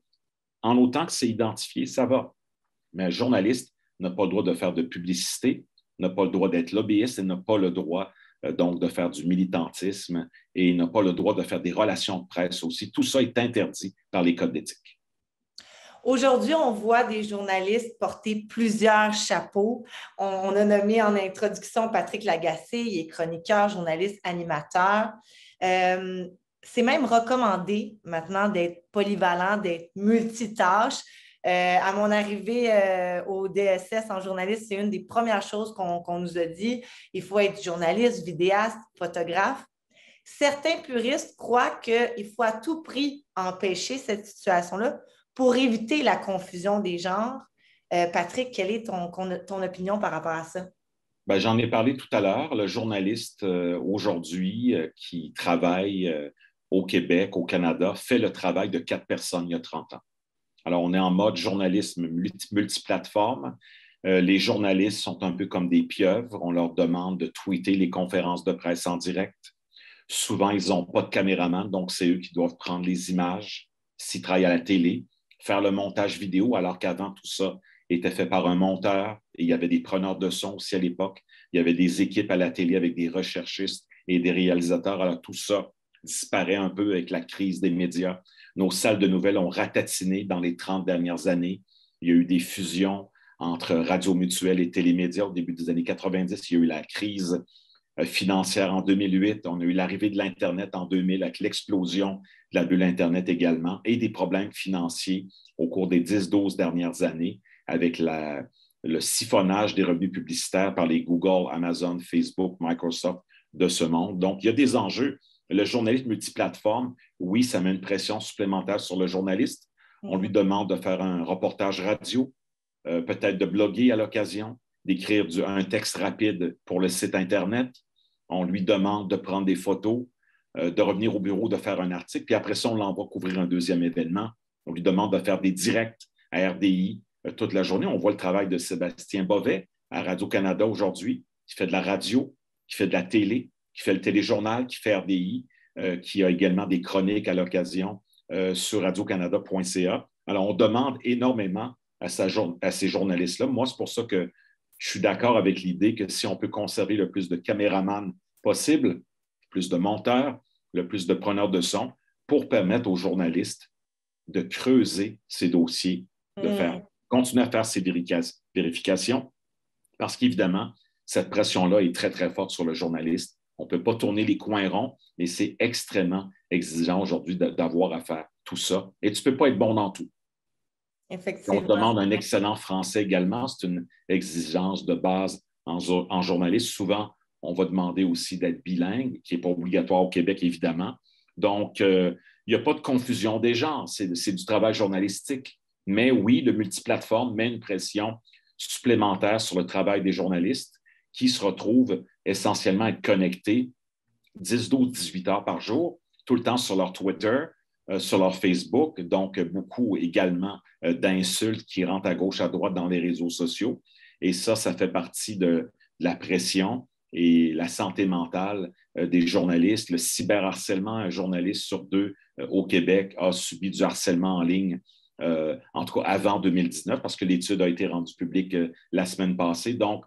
en autant que c'est identifié, ça va. Mais un journaliste n'a pas le droit de faire de publicité, n'a pas le droit d'être lobbyiste et n'a pas le droit donc de faire du militantisme et n'a pas le droit de faire des relations de presse aussi. Tout ça est interdit par les codes d'éthique. Aujourd'hui, on voit des journalistes porter plusieurs chapeaux. On a nommé en introduction Patrick Lagacé, il est chroniqueur, journaliste, animateur. C'est même recommandé maintenant d'être polyvalent, d'être multitâche. À mon arrivée au DSS en journaliste, c'est une des premières choses qu'on nous a dit. Il faut être journaliste, vidéaste, photographe. Certains puristes croient qu'il faut à tout prix empêcher cette situation-là pour éviter la confusion des genres. Patrick, quelle est ton opinion par rapport à ça? Ben, j'en ai parlé tout à l'heure. Le journaliste aujourd'hui qui travaille au Québec, au Canada, fait le travail de 4 personnes il y a 30 ans. Alors, on est en mode journalisme multiplateforme. Les journalistes sont un peu comme des pieuvres. On leur demande de tweeter les conférences de presse en direct. Souvent, ils n'ont pas de caméraman, donc c'est eux qui doivent prendre les images s'ils travaillent à la télé, faire le montage vidéo, alors qu'avant, tout ça était fait par un monteur et il y avait des preneurs de son aussi à l'époque. Il y avait des équipes à la télé avec des recherchistes et des réalisateurs. Alors, tout ça disparaît un peu avec la crise des médias. Nos salles de nouvelles ont ratatiné dans les 30 dernières années. Il y a eu des fusions entre Radio Mutuelle et Télémédia au début des années 90. Il y a eu la crise financière en 2008. On a eu l'arrivée de l'Internet en 2000 avec l'explosion de la bulle Internet également et des problèmes financiers au cours des 10-12 dernières années avec le siphonnage des revenus publicitaires par les Google, Amazon, Facebook, Microsoft de ce monde. Donc, il y a des enjeux. Le journalisme multiplateforme, oui, ça met une pression supplémentaire sur le journaliste. On lui demande de faire un reportage radio, peut-être de bloguer à l'occasion, d'écrire un texte rapide pour le site Internet. On lui demande de prendre des photos, de revenir au bureau, de faire un article, puis après ça, on l'envoie couvrir un deuxième événement. On lui demande de faire des directs à RDI toute la journée. On voit le travail de Sébastien Bovet à Radio-Canada aujourd'hui, qui fait de la radio, qui fait de la télé, qui fait le téléjournal, qui fait RDI, qui a également des chroniques à l'occasion sur radiocanada.ca. Alors, on demande énormément à ces journalistes-là. Moi, c'est pour ça que je suis d'accord avec l'idée que si on peut conserver le plus de caméramans possible, plus de monteurs, le plus de preneurs de son, pour permettre aux journalistes de creuser ces dossiers, de continuer à faire ces vérifications, parce qu'évidemment, cette pression-là est très, très forte sur le journaliste. On ne peut pas tourner les coins ronds, mais c'est extrêmement exigeant aujourd'hui d'avoir à faire tout ça. Et tu ne peux pas être bon dans tout. Effectivement. On demande un excellent français également. C'est une exigence de base en journaliste. Souvent, on va demander aussi d'être bilingue, qui n'est pas obligatoire au Québec, évidemment. Donc, il n'y a pas de confusion des genres. C'est du travail journalistique. Mais oui, le multiplateforme met une pression supplémentaire sur le travail des journalistes qui se retrouvent essentiellement à être connectés 10, 12, 18 heures par jour, tout le temps sur leur Twitter, sur leur Facebook, donc beaucoup également d'insultes qui rentrent à gauche, à droite dans les réseaux sociaux. Et ça fait partie de la pression et la santé mentale des journalistes. Le cyberharcèlement, un journaliste sur deux au Québec a subi du harcèlement en ligne, en tout cas avant 2019, parce que l'étude a été rendue publique la semaine passée. Donc,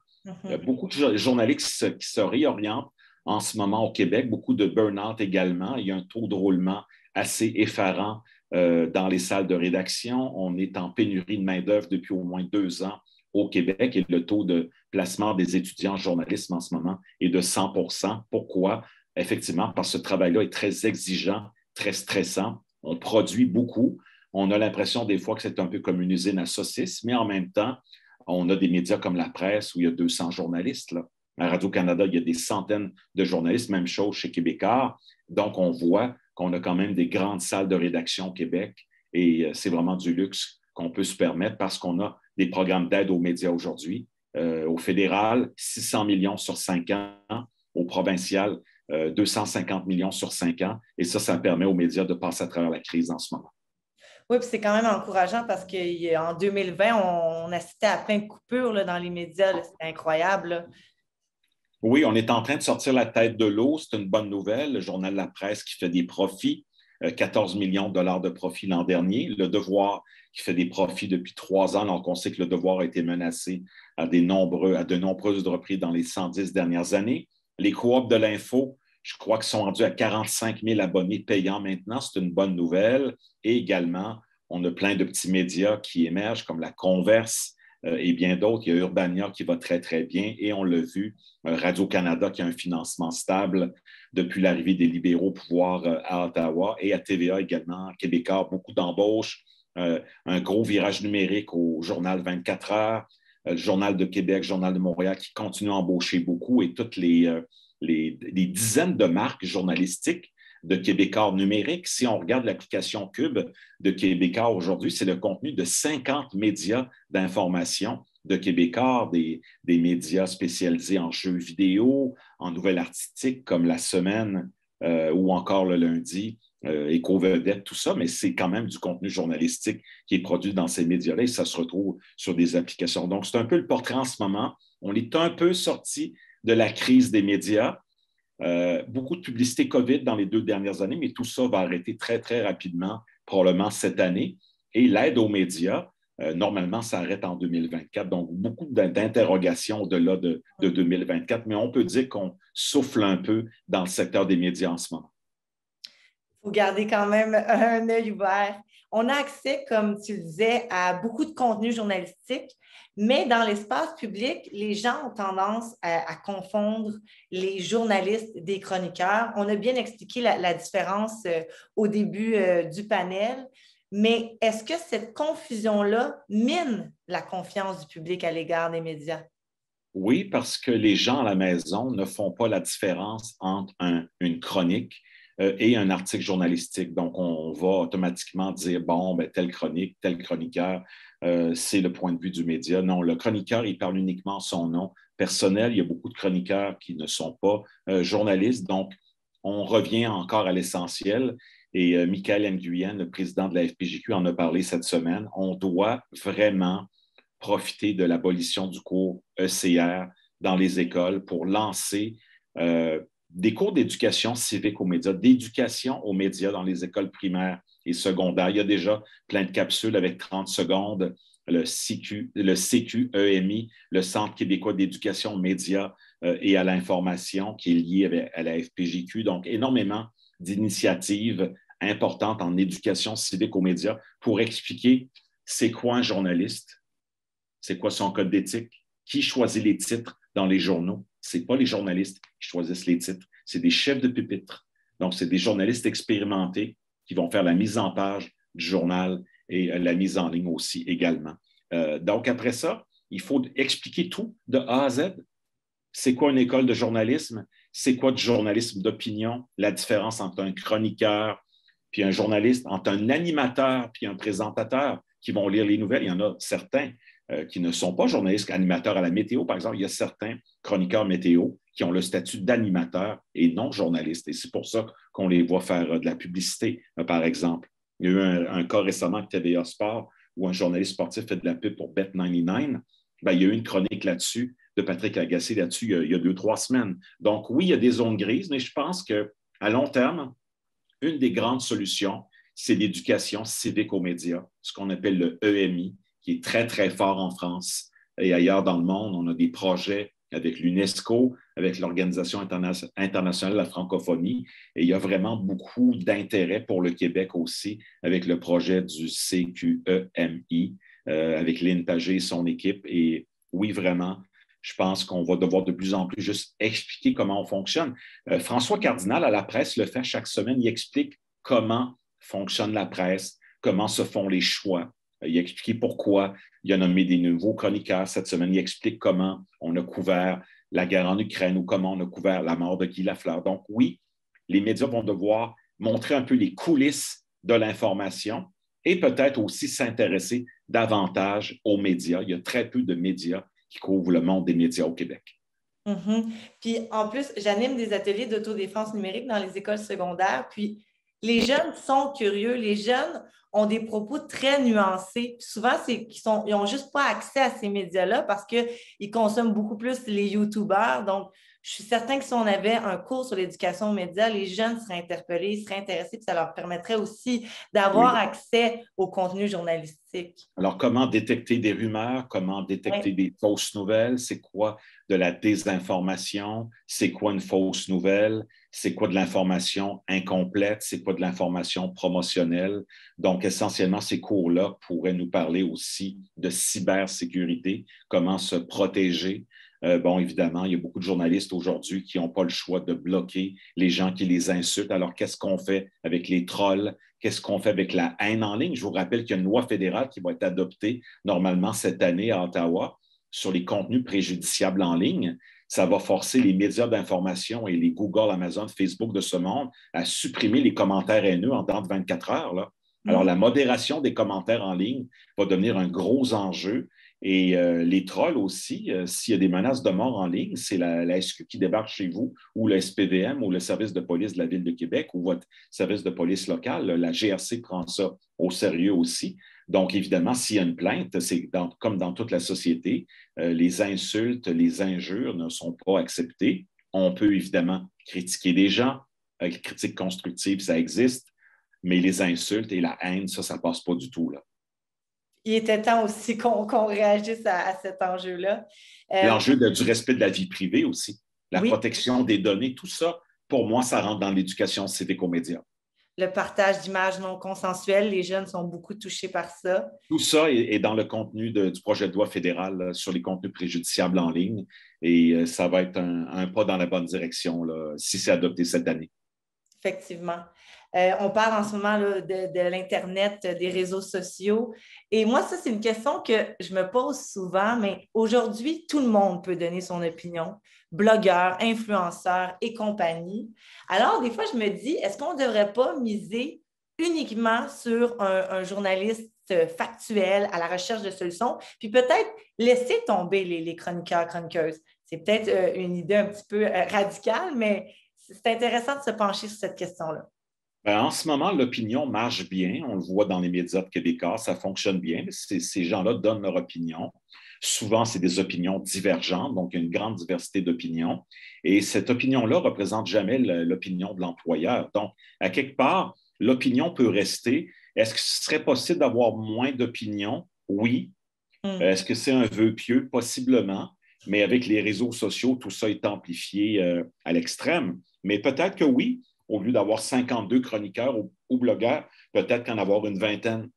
beaucoup de journalistes qui se réorientent en ce moment au Québec, beaucoup de burn-out également. Il y a un taux de roulement assez effarant dans les salles de rédaction. On est en pénurie de main-d'œuvre depuis au moins 2 ans au Québec et le taux de placement des étudiants en journalisme en ce moment est de 100 %. Pourquoi? Effectivement, parce que ce travail-là est très exigeant, très stressant. On produit beaucoup. On a l'impression des fois que c'est un peu comme une usine à saucisses, mais en même temps, on a des médias comme la presse où il y a 200 journalistes, là. À Radio-Canada, il y a des centaines de journalistes, même chose chez Québécois. Donc, on voit qu'on a quand même des grandes salles de rédaction au Québec et c'est vraiment du luxe qu'on peut se permettre parce qu'on a des programmes d'aide aux médias aujourd'hui. Au fédéral, 600 millions sur 5 ans. Au provincial, 250 millions sur 5 ans. Et ça permet aux médias de passer à travers la crise en ce moment. Oui, puis c'est quand même encourageant parce qu'en 2020, on assistait à plein de coupures là, dans les médias. C'était incroyable. Là. Oui, on est en train de sortir la tête de l'eau. C'est une bonne nouvelle. Le journal La Presse qui fait des profits, 14 millions de dollars de profits l'an dernier. Le Devoir qui fait des profits depuis 3 ans, alors qu'on sait que le Devoir a été menacé à de nombreuses reprises dans les 110 dernières années. Les coops de l'info, je crois qu'ils sont rendus à 45 000 abonnés payants maintenant. C'est une bonne nouvelle. Et également, on a plein de petits médias qui émergent, comme la Converse et bien d'autres. Il y a Urbania qui va très, très bien. Et on l'a vu, Radio-Canada qui a un financement stable depuis l'arrivée des libéraux au pouvoir à Ottawa. Et à TVA également, Québécois, beaucoup d'embauches. Un gros virage numérique au journal 24 heures. Le Journal de Québec, Journal de Montréal qui continue à embaucher beaucoup et toutes les dizaines de marques journalistiques de Québécois numérique. Si on regarde l'application Cube de Québécois aujourd'hui, c'est le contenu de 50 médias d'information de Québécois, des médias spécialisés en jeux vidéo, en nouvelles artistiques comme La Semaine ou encore le lundi, Éco-Vedette, tout ça, mais c'est quand même du contenu journalistique qui est produit dans ces médias-là et ça se retrouve sur des applications. Donc, c'est un peu le portrait en ce moment. On est un peu sorti de la crise des médias. Beaucoup de publicité COVID dans les 2 dernières années, mais tout ça va arrêter très, très rapidement, probablement cette année. Et l'aide aux médias, normalement, ça arrête en 2024. Donc, beaucoup d'interrogations au-delà de 2024, mais on peut dire qu'on souffle un peu dans le secteur des médias en ce moment. Il faut garder quand même un œil ouvert. On a accès, comme tu le disais, à beaucoup de contenu journalistique, mais dans l'espace public, les gens ont tendance à confondre les journalistes des chroniqueurs. On a bien expliqué la différence au début du panel. Mais est-ce que cette confusion-là mine la confiance du public à l'égard des médias? Oui, parce que les gens à la maison ne font pas la différence entre une chronique et un article journalistique. Donc, on va automatiquement dire, bon, ben, telle chronique, tel chroniqueur, c'est le point de vue du média. Non, le chroniqueur, il parle uniquement son nom personnel. Il y a beaucoup de chroniqueurs qui ne sont pas journalistes. Donc, on revient encore à l'essentiel. Et Michael Nguyen, le président de la FPJQ, en a parlé cette semaine. On doit vraiment profiter de l'abolition du cours ECR dans les écoles pour lancer des cours d'éducation civique aux médias, d'éducation aux médias dans les écoles primaires et secondaires. Il y a déjà plein de capsules avec 30 secondes, le CQEMI, le Centre québécois d'éducation aux médias et à l'information, qui est lié à la FPJQ. Donc, énormément d'initiatives importantes en éducation civique aux médias pour expliquer c'est quoi un journaliste, c'est quoi son code d'éthique, qui choisit les titres dans les journaux. Ce n'est pas les journalistes qui choisissent les titres, c'est des chefs de pupitre. Donc, c'est des journalistes expérimentés qui vont faire la mise en page du journal et la mise en ligne aussi également. Donc, après ça, il faut expliquer tout de A à Z. C'est quoi une école de journalisme? C'est quoi du journalisme d'opinion? La différence entre un chroniqueur puis un journaliste, entre un animateur puis un présentateur qui vont lire les nouvelles. Il y en a certains qui ne sont pas journalistes, animateurs à la météo, par exemple. Il y a certains chroniqueurs météo qui ont le statut d'animateur et non journaliste. Et c'est pour ça qu'on les voit faire de la publicité, par exemple. Il y a eu un cas récemment avec TVA Sport où un journaliste sportif fait de la pub pour Bet99. Ben, il y a eu une chronique là-dessus de Patrick Lagacé là-dessus il y a 2-3 semaines. Donc, oui, il y a des zones grises, mais je pense qu'à long terme, une des grandes solutions, c'est l'éducation civique aux médias, ce qu'on appelle le EMI, qui est très, très fort en France et ailleurs dans le monde. On a des projets avec l'UNESCO, avec l'Organisation internationale de la francophonie, et il y a vraiment beaucoup d'intérêt pour le Québec aussi avec le projet du CQEMI, avec Lynn Pagé et son équipe. Et oui, vraiment, je pense qu'on va devoir de plus en plus juste expliquer comment on fonctionne. François Cardinal, à la presse, le fait chaque semaine. Il explique comment fonctionne la presse, comment se font les choix. Il a expliqué pourquoi il a nommé des nouveaux chroniqueurs cette semaine. Il explique comment on a couvert la guerre en Ukraine ou comment on a couvert la mort de Guy Lafleur. Donc oui, les médias vont devoir montrer un peu les coulisses de l'information et peut-être aussi s'intéresser davantage aux médias. Il y a très peu de médias qui couvrent le monde des médias au Québec. Mm-hmm. Puis en plus, j'anime des ateliers d'autodéfense numérique dans les écoles secondaires. Puis les jeunes sont curieux. Les jeunes ont des propos très nuancés. Puis souvent, c'est qu'ils n'ont juste pas accès à ces médias-là parce qu'ils consomment beaucoup plus les YouTubers. Donc, je suis certain que si on avait un cours sur l'éducation aux médias, les jeunes seraient interpellés, seraient intéressés, puis ça leur permettrait aussi d'avoir Oui. accès au contenu journalistique. Alors, comment détecter des rumeurs? Comment détecter des fausses nouvelles? C'est quoi de la désinformation? C'est quoi une fausse nouvelle? C'est quoi de l'information incomplète? C'est quoi de l'information promotionnelle? Donc, essentiellement, ces cours-là pourraient nous parler aussi de cybersécurité, comment se protéger. Bon, évidemment, il y a beaucoup de journalistes aujourd'hui qui n'ont pas le choix de bloquer les gens qui les insultent. Alors, qu'est-ce qu'on fait avec les trolls? Qu'est-ce qu'on fait avec la haine en ligne? Je vous rappelle qu'il y a une loi fédérale qui va être adoptée normalement cette année à Ottawa sur les contenus préjudiciables en ligne. Ça va forcer les médias d'information et les Google, Amazon, Facebook de ce monde à supprimer les commentaires haineux en temps de 24 heures. Là. Alors, la modération des commentaires en ligne va devenir un gros enjeu. Et les trolls aussi, s'il y a des menaces de mort en ligne, c'est la SQ qui débarque chez vous ou le SPVM ou le service de police de la Ville de Québec ou votre service de police local. La GRC prend ça au sérieux aussi. Donc, évidemment, s'il y a une plainte, c'est comme dans toute la société, les insultes, les injures ne sont pas acceptées. On peut évidemment critiquer des gens. Critique constructive, ça existe, mais les insultes et la haine, ça ne passe pas du tout, là. Il était temps aussi qu'on réagisse à cet enjeu-là. L'enjeu du respect de la vie privée aussi, la Oui, protection des données, tout ça, pour moi, ça rentre dans l'éducation civique aux médias. le partage d'images non consensuelles, les jeunes sont beaucoup touchés par ça. Tout ça est dans le contenu du projet de loi fédéral là, sur les contenus préjudiciables en ligne et ça va être un pas dans la bonne direction là, si c'est adopté cette année. Effectivement. On parle en ce moment là, de l'Internet, des réseaux sociaux. Et moi, ça, c'est une question que je me pose souvent, mais aujourd'hui, tout le monde peut donner son opinion, blogueur, influenceur et compagnie. Alors, des fois, je me dis, est-ce qu'on ne devrait pas miser uniquement sur un journaliste factuel à la recherche de solutions, puis peut-être laisser tomber les chroniqueurs, chroniqueuses? C'est peut-être une idée un petit peu radicale, mais c'est intéressant de se pencher sur cette question-là. Ben, en ce moment, l'opinion marche bien. On le voit dans les médias québécois, ça fonctionne bien. Ces gens-là donnent leur opinion. Souvent, c'est des opinions divergentes, donc il y a une grande diversité d'opinions. Et cette opinion-là ne représente jamais l'opinion de l'employeur. Donc, à quelque part, l'opinion peut rester. Est-ce que ce serait possible d'avoir moins d'opinions? Oui. Est-ce que c'est un vœu pieux? Possiblement. Mais avec les réseaux sociaux, tout ça est amplifié à l'extrême. Mais peut-être que oui, au lieu d'avoir 52 chroniqueurs ou blogueurs, peut-être qu'en avoir une vingtaine.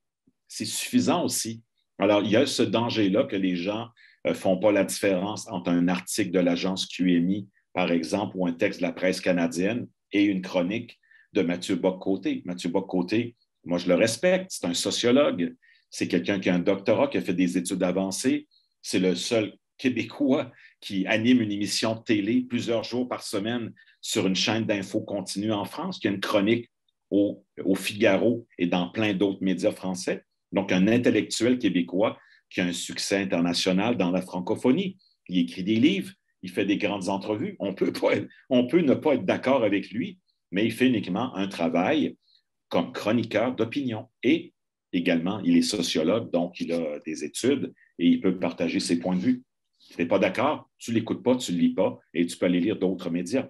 C'est suffisant aussi. Alors, il y a ce danger-là que les gens ne font pas la différence entre un article de l'agence QMI, par exemple, ou un texte de la presse canadienne et une chronique de Mathieu Bock-Côté. Mathieu Bock-Côté, moi, je le respecte, c'est un sociologue. C'est quelqu'un qui a un doctorat, qui a fait des études avancées. C'est le seul Québécois qui anime une émission de télé plusieurs jours par semaine sur une chaîne d'infos continue en France, qui a une chronique au Figaro et dans plein d'autres médias français. Donc, un intellectuel québécois qui a un succès international dans la francophonie. Il écrit des livres, il fait des grandes entrevues. On peut ne pas être d'accord avec lui, mais il fait uniquement un travail comme chroniqueur d'opinion. Et également, il est sociologue, donc il a des études et il peut partager ses points de vue. Tu n'es pas d'accord, tu ne l'écoutes pas, tu ne le lis pas et tu peux aller lire d'autres médias.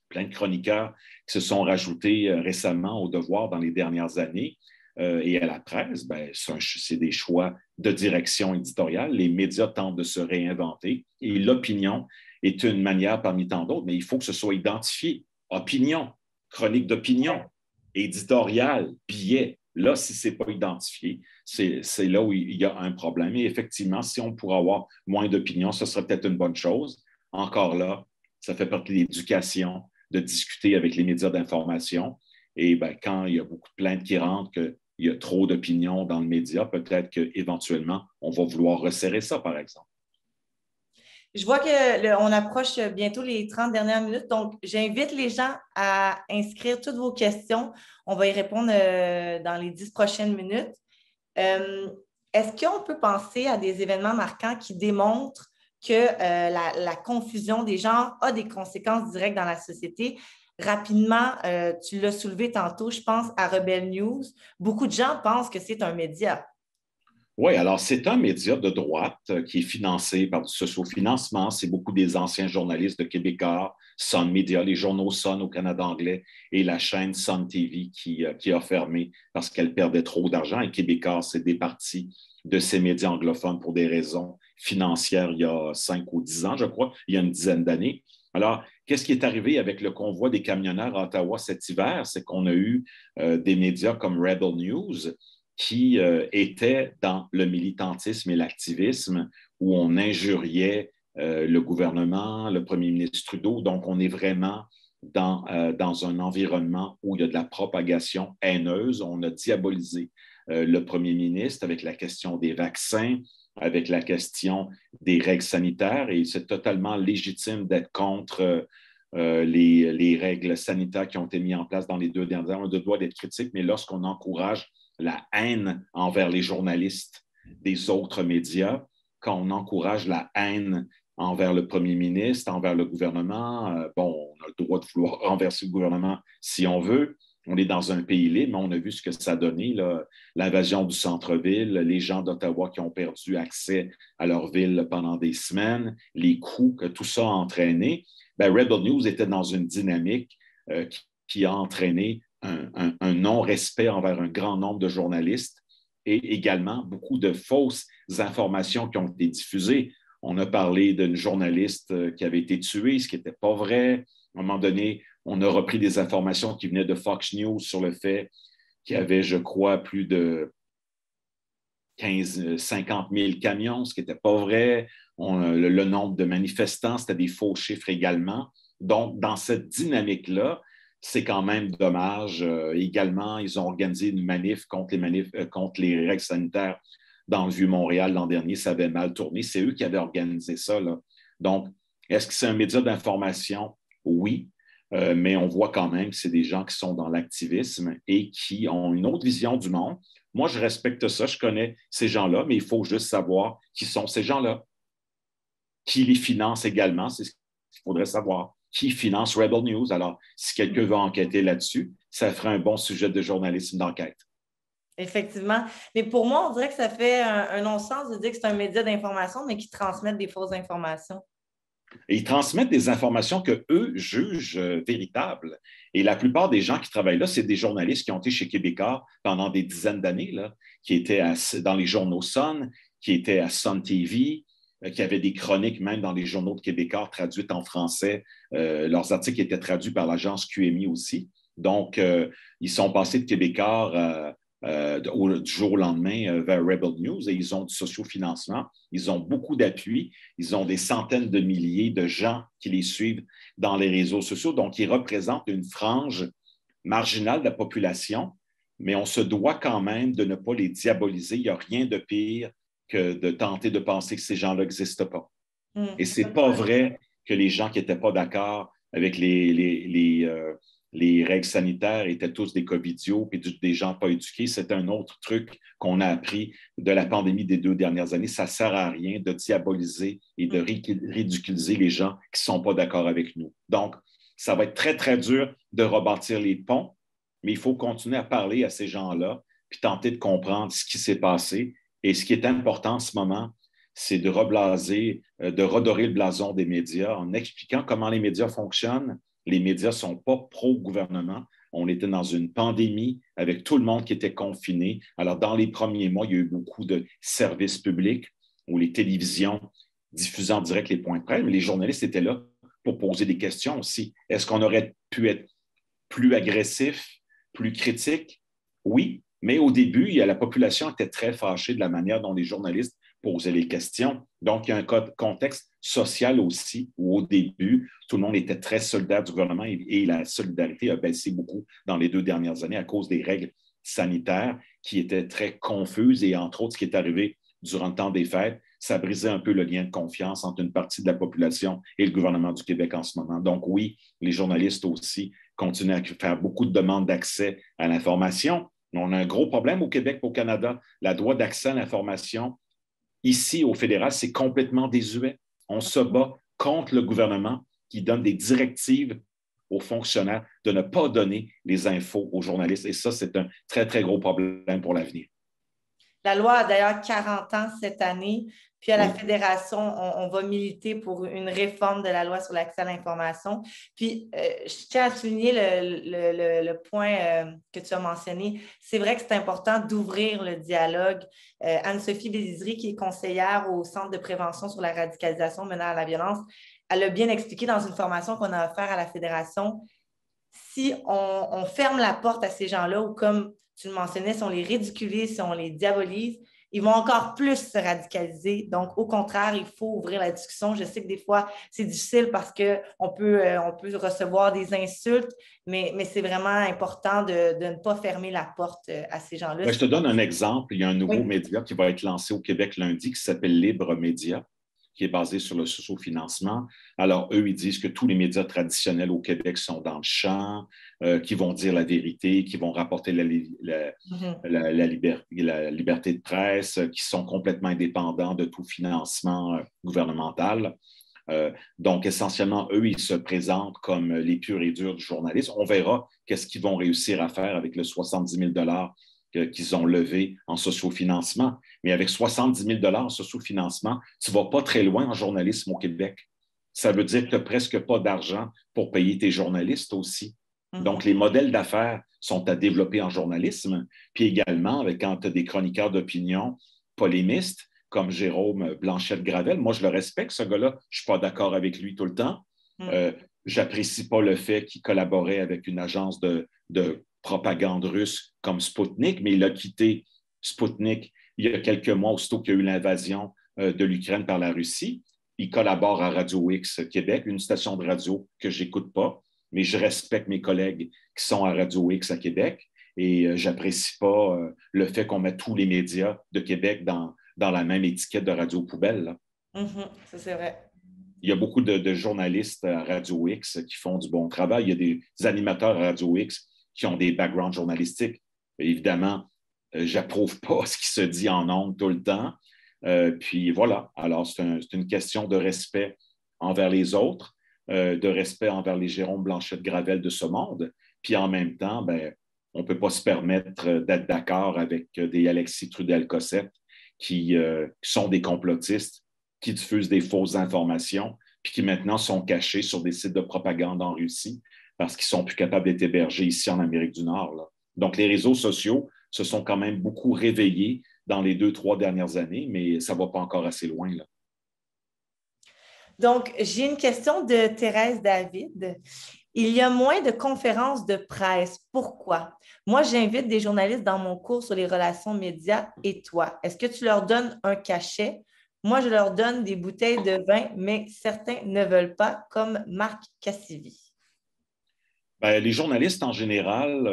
Plein de chroniqueurs qui se sont rajoutés récemment au Devoir dans les dernières années. Et à la presse, ben, c'est des choix de direction éditoriale. Les médias tentent de se réinventer et l'opinion est une manière parmi tant d'autres, mais il faut que ce soit identifié. Opinion, chronique d'opinion, éditorial, billet. Là, si ce n'est pas identifié, c'est là où il y a un problème. Et effectivement, si on pourrait avoir moins d'opinion, ce serait peut-être une bonne chose. Encore là, ça fait partie de l'éducation, de discuter avec les médias d'information. Et ben, quand il y a beaucoup de plaintes qui rentrent, qu'il y a trop d'opinions dans le média, peut-être qu'éventuellement, on va vouloir resserrer ça, par exemple. Je vois qu'on approche bientôt les 30 dernières minutes, donc j'invite les gens à inscrire toutes vos questions. On va y répondre dans les 10 prochaines minutes. Est-ce qu'on peut penser à des événements marquants qui démontrent que la confusion des genres a des conséquences directes dans la société? Rapidement, tu l'as soulevé tantôt, je pense à Rebel News. Beaucoup de gens pensent que c'est un média. Oui, alors c'est un média de droite qui est financé par du sociofinancement. C'est beaucoup des anciens journalistes de Québécois, Sun Media, les journaux Sun au Canada anglais et la chaîne Sun TV qui a fermé parce qu'elle perdait trop d'argent. Et Québécois s'est départi de ces médias anglophones pour des raisons financières il y a 5 ou 10 ans, je crois, il y a une dizaine d'années. Alors, qu'est-ce qui est arrivé avec le convoi des camionneurs à Ottawa cet hiver? C'est qu'on a eu des médias comme Rebel News qui était dans le militantisme et l'activisme, où on injuriait le gouvernement, le premier ministre Trudeau. Donc, on est vraiment dans un environnement où il y a de la propagation haineuse. On a diabolisé le premier ministre avec la question des vaccins, avec la question des règles sanitaires, et c'est totalement légitime d'être contre les règles sanitaires qui ont été mises en place dans les 2 dernières années. On a le droit d'être critique, mais lorsqu'on encourage la haine envers les journalistes des autres médias, quand on encourage la haine envers le premier ministre, envers le gouvernement, bon, on a le droit de vouloir renverser le gouvernement si on veut. On est dans un pays libre, mais on a vu ce que ça a donné, l'invasion du centre-ville, les gens d'Ottawa qui ont perdu accès à leur ville pendant des semaines, les coûts que tout ça a entraîné. Ben, Rebel News était dans une dynamique qui a entraîné un non-respect envers un grand nombre de journalistes et également beaucoup de fausses informations qui ont été diffusées. On a parlé d'une journaliste qui avait été tuée, ce qui n'était pas vrai. À un moment donné, on a repris des informations qui venaient de Fox News sur le fait qu'il y avait, je crois, plus de 50 000 camions, ce qui n'était pas vrai. Le nombre de manifestants, c'était des faux chiffres également. Donc, dans cette dynamique-là, c'est quand même dommage. Également, ils ont organisé une manif contre les règles sanitaires dans le Vieux-Montréal l'an dernier. Ça avait mal tourné. C'est eux qui avaient organisé ça, là. Donc, est-ce que c'est un média d'information? Oui. Mais on voit quand même que c'est des gens qui sont dans l'activisme et qui ont une autre vision du monde. Moi, je respecte ça, je connais ces gens-là, mais il faut juste savoir qui sont ces gens-là. Qui les finance également, c'est ce qu'il faudrait savoir. Qui finance Rebel News? Alors, si quelqu'un veut enquêter là-dessus, ça ferait un bon sujet de journalisme d'enquête. Effectivement. Mais pour moi, on dirait que ça fait un non-sens de dire que c'est un média d'information, mais qui transmettent des fausses informations. Et ils transmettent des informations qu'eux jugent véritables. Et la plupart des gens qui travaillent là, c'est des journalistes qui ont été chez Québécois pendant des dizaines d'années, là, qui étaient dans les journaux Sun, qui étaient à Sun TV, qui avaient des chroniques même dans les journaux de Québécois traduites en français. Leurs articles étaient traduits par l'agence QMI aussi. Donc, ils sont passés de Québécois du jour au lendemain vers Rebel News et ils ont du sociofinancement, ils ont beaucoup d'appui, ils ont des centaines de milliers de gens qui les suivent dans les réseaux sociaux. Donc, ils représentent une frange marginale de la population, mais on se doit quand même de ne pas les diaboliser. Il n'y a rien de pire que de tenter de penser que ces gens-là n'existent pas. Et ce n'est pas vrai que les gens qui n'étaient pas d'accord avec les règles sanitaires étaient tous des covidios et des gens pas éduqués. C'est un autre truc qu'on a appris de la pandémie des 2 dernières années. Ça ne sert à rien de diaboliser et de ridiculiser les gens qui ne sont pas d'accord avec nous. Donc, ça va être très, très dur de rebâtir les ponts, mais il faut continuer à parler à ces gens-là puis tenter de comprendre ce qui s'est passé. Et ce qui est important en ce moment, c'est de reblaser, de redorer le blason des médias en expliquant comment les médias fonctionnent. Les médias ne sont pas pro-gouvernement. On était dans une pandémie avec tout le monde qui était confiné. Alors, dans les premiers mois, il y a eu beaucoup de services publics où les télévisions diffusaient en direct les points de presse, mais les journalistes étaient là pour poser des questions aussi. Est-ce qu'on aurait pu être plus agressif, plus critique? Oui, mais au début, la population était très fâchée de la manière dont les journalistes posaient les questions. Donc, il y a un contexte social aussi, où au début, tout le monde était très solidaire du gouvernement et la solidarité a baissé beaucoup dans les 2 dernières années à cause des règles sanitaires qui étaient très confuses et entre autres, ce qui est arrivé durant le temps des fêtes, ça brisait un peu le lien de confiance entre une partie de la population et le gouvernement du Québec en ce moment. Donc oui, les journalistes aussi continuent à faire beaucoup de demandes d'accès à l'information. On a un gros problème au Québec et au Canada. La droit d'accès à l'information, ici, au fédéral, c'est complètement désuet. On se bat contre le gouvernement qui donne des directives aux fonctionnaires de ne pas donner les infos aux journalistes. Et ça, c'est un très, très gros problème pour l'avenir. La loi a d'ailleurs 40 ans cette année. Puis à la Oui. Fédération, on va militer pour une réforme de la loi sur l'accès à l'information. Puis je tiens à souligner le point que tu as mentionné. C'est vrai que c'est important d'ouvrir le dialogue. Anne-Sophie Bézisery, qui est conseillère au Centre de prévention sur la radicalisation menant à la violence, elle a bien expliqué dans une formation qu'on a offerte à la Fédération. Si on ferme la porte à ces gens-là, ou comme tu le mentionnais, si on les ridiculise, si on les diabolise, ils vont encore plus se radicaliser. Donc, au contraire, il faut ouvrir la discussion. Je sais que des fois, c'est difficile parce qu'on peut recevoir des insultes, mais c'est vraiment important de ne pas fermer la porte à ces gens-là. Ben, je te donne un exemple. Il y a un nouveau Oui. média qui va être lancé au Québec lundi qui s'appelle Libre Média, qui est basé sur le sociofinancement. Alors, eux, ils disent que tous les médias traditionnels au Québec sont dans le champ, qui vont dire la vérité, qui vont rapporter la liberté de presse, qui sont complètement indépendants de tout financement gouvernemental. Donc, essentiellement, eux, ils se présentent comme les purs et durs du journalisme. On verra qu'est-ce qu'ils vont réussir à faire avec le 70 000 qu'ils ont levé en sociofinancement. Mais avec 70 000 en sociofinancement, tu ne vas pas très loin en journalisme au Québec. Ça veut dire que tu n'as presque pas d'argent pour payer tes journalistes aussi. Donc, les modèles d'affaires sont à développer en journalisme. Puis également, quand tu as des chroniqueurs d'opinion polémistes, comme Jérôme Blanchette-Gravel, moi, je le respecte, ce gars-là. Je ne suis pas d'accord avec lui tout le temps. J'apprécie pas le fait qu'il collaborait avec une agence de propagande russe comme Sputnik, mais il a quitté Sputnik il y a quelques mois, aussitôt qu'il y a eu l'invasion de l'Ukraine par la Russie. Il collabore à Radio X Québec, une station de radio que je n'écoute pas. mais je respecte mes collègues qui sont à Radio X à Québec et j'apprécie pas le fait qu'on mette tous les médias de Québec dans la même étiquette de Radio Poubelle, là. Ça, c'est vrai. Il y a beaucoup de journalistes à Radio X qui font du bon travail. Il y a des animateurs à Radio X qui ont des backgrounds journalistiques. Évidemment, j'approuve pas ce qui se dit en ondes tout le temps. Puis voilà. Alors, c'est une question de respect envers les autres, de respect envers les Jérôme Blanchette-Gravel de ce monde. Puis en même temps, ben, on ne peut pas se permettre d'être d'accord avec des Alexis Trudel-Cossette qui sont des complotistes, qui diffusent des fausses informations, puis qui maintenant sont cachés sur des sites de propagande en Russie parce qu'ils ne sont plus capables d'être hébergés ici en Amérique du Nord, là. Donc, les réseaux sociaux se sont quand même beaucoup réveillés dans les 2, 3 dernières années, mais ça ne va pas encore assez loin, là. Donc, j'ai une question de Thérèse David. Il y a moins de conférences de presse. Pourquoi? Moi, j'invite des journalistes dans mon cours sur les relations médias et toi. Est-ce que tu leur donnes un cachet? Moi, je leur donne des bouteilles de vin, mais certains ne veulent pas, comme Marc Cassivi. Ben, les journalistes en général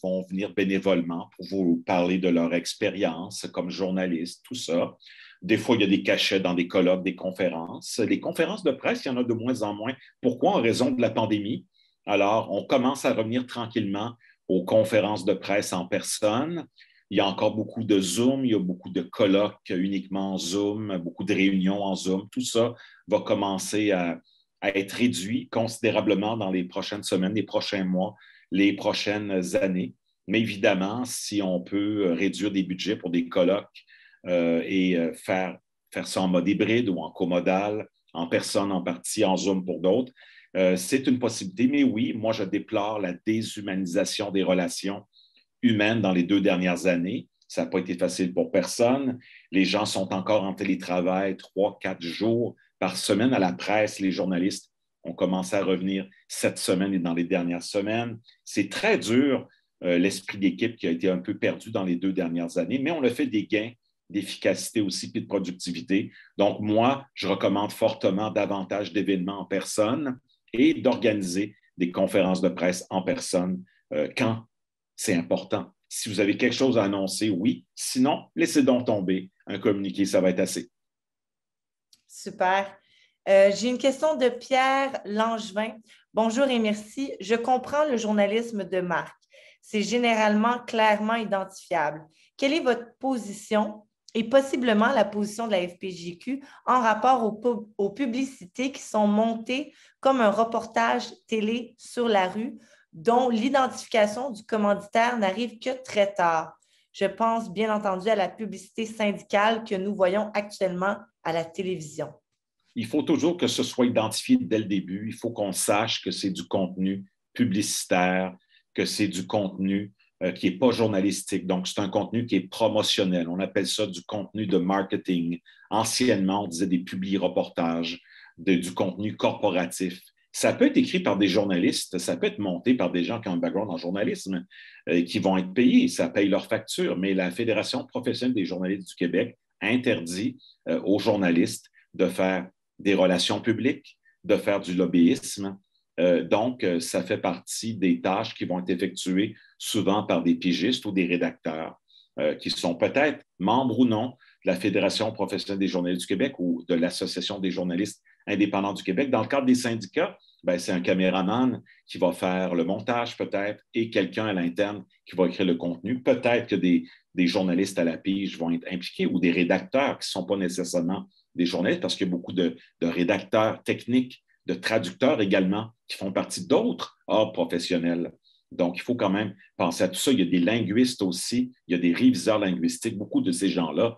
vont venir bénévolement pour vous parler de leur expérience comme journaliste, tout ça. Des fois, il y a des cachets dans des colloques, des conférences. Les conférences de presse, il y en a de moins en moins. Pourquoi? En raison de la pandémie. Alors, on commence à revenir tranquillement aux conférences de presse en personne. Il y a encore beaucoup de Zoom, il y a beaucoup de colloques uniquement en Zoom, beaucoup de réunions en Zoom. Tout ça va commencer à être réduit considérablement dans les prochaines semaines, les prochains mois, les prochaines années. Mais évidemment, si on peut réduire des budgets pour des colloques et faire ça en mode hybride ou en comodal, en personne en partie, en Zoom pour d'autres, c'est une possibilité. Mais oui, moi, je déplore la déshumanisation des relations humaines dans les 2 dernières années. Ça n'a pas été facile pour personne. Les gens sont encore en télétravail 3, 4 jours par semaine. À la presse, les journalistes ont commencé à revenir cette semaine et dans les dernières semaines. C'est très dur, l'esprit d'équipe qui a été un peu perdu dans les 2 dernières années, mais on a fait des gains d'efficacité aussi puis de productivité. Donc, moi, je recommande fortement davantage d'événements en personne et d'organiser des conférences de presse en personne quand c'est important. Si vous avez quelque chose à annoncer, oui. Sinon, laissez donc tomber. Un communiqué, ça va être assez. Super. J'ai une question de Pierre Langevin. Bonjour et merci. Je comprends le journalisme de Marc. C'est généralement clairement identifiable. Quelle est votre position et possiblement la position de la FPJQ en rapport aux publicités qui sont montées comme un reportage télé sur la rue, dont l'identification du commanditaire n'arrive que très tard? Je pense bien entendu à la publicité syndicale que nous voyons actuellement à la télévision. Il faut toujours que ce soit identifié dès le début. Il faut qu'on sache que c'est du contenu publicitaire, que c'est du contenu qui n'est pas journalistique. Donc, c'est un contenu qui est promotionnel. On appelle ça du contenu de marketing. Anciennement, on disait des publi-reportages, du contenu corporatif. Ça peut être écrit par des journalistes, ça peut être monté par des gens qui ont un background en journalisme, qui vont être payés, ça paye leurs factures, mais la Fédération professionnelle des journalistes du Québec interdit aux journalistes de faire des relations publiques, de faire du lobbyisme. Donc, ça fait partie des tâches qui vont être effectuées souvent par des pigistes ou des rédacteurs qui sont peut-être membres ou non de la Fédération professionnelle des journalistes du Québec ou de l'Association des journalistes indépendants du Québec. Dans le cadre des syndicats, ben, c'est un caméraman qui va faire le montage peut-être et quelqu'un à l'interne qui va écrire le contenu. Peut-être que des journalistes à la pige vont être impliqués ou des rédacteurs qui ne sont pas nécessairement des journalistes parce qu'il y a beaucoup de rédacteurs techniques, de traducteurs également qui font partie d'autres ordres professionnels. Donc, il faut quand même penser à tout ça. Il y a des linguistes aussi, il y a des réviseurs linguistiques. Beaucoup de ces gens-là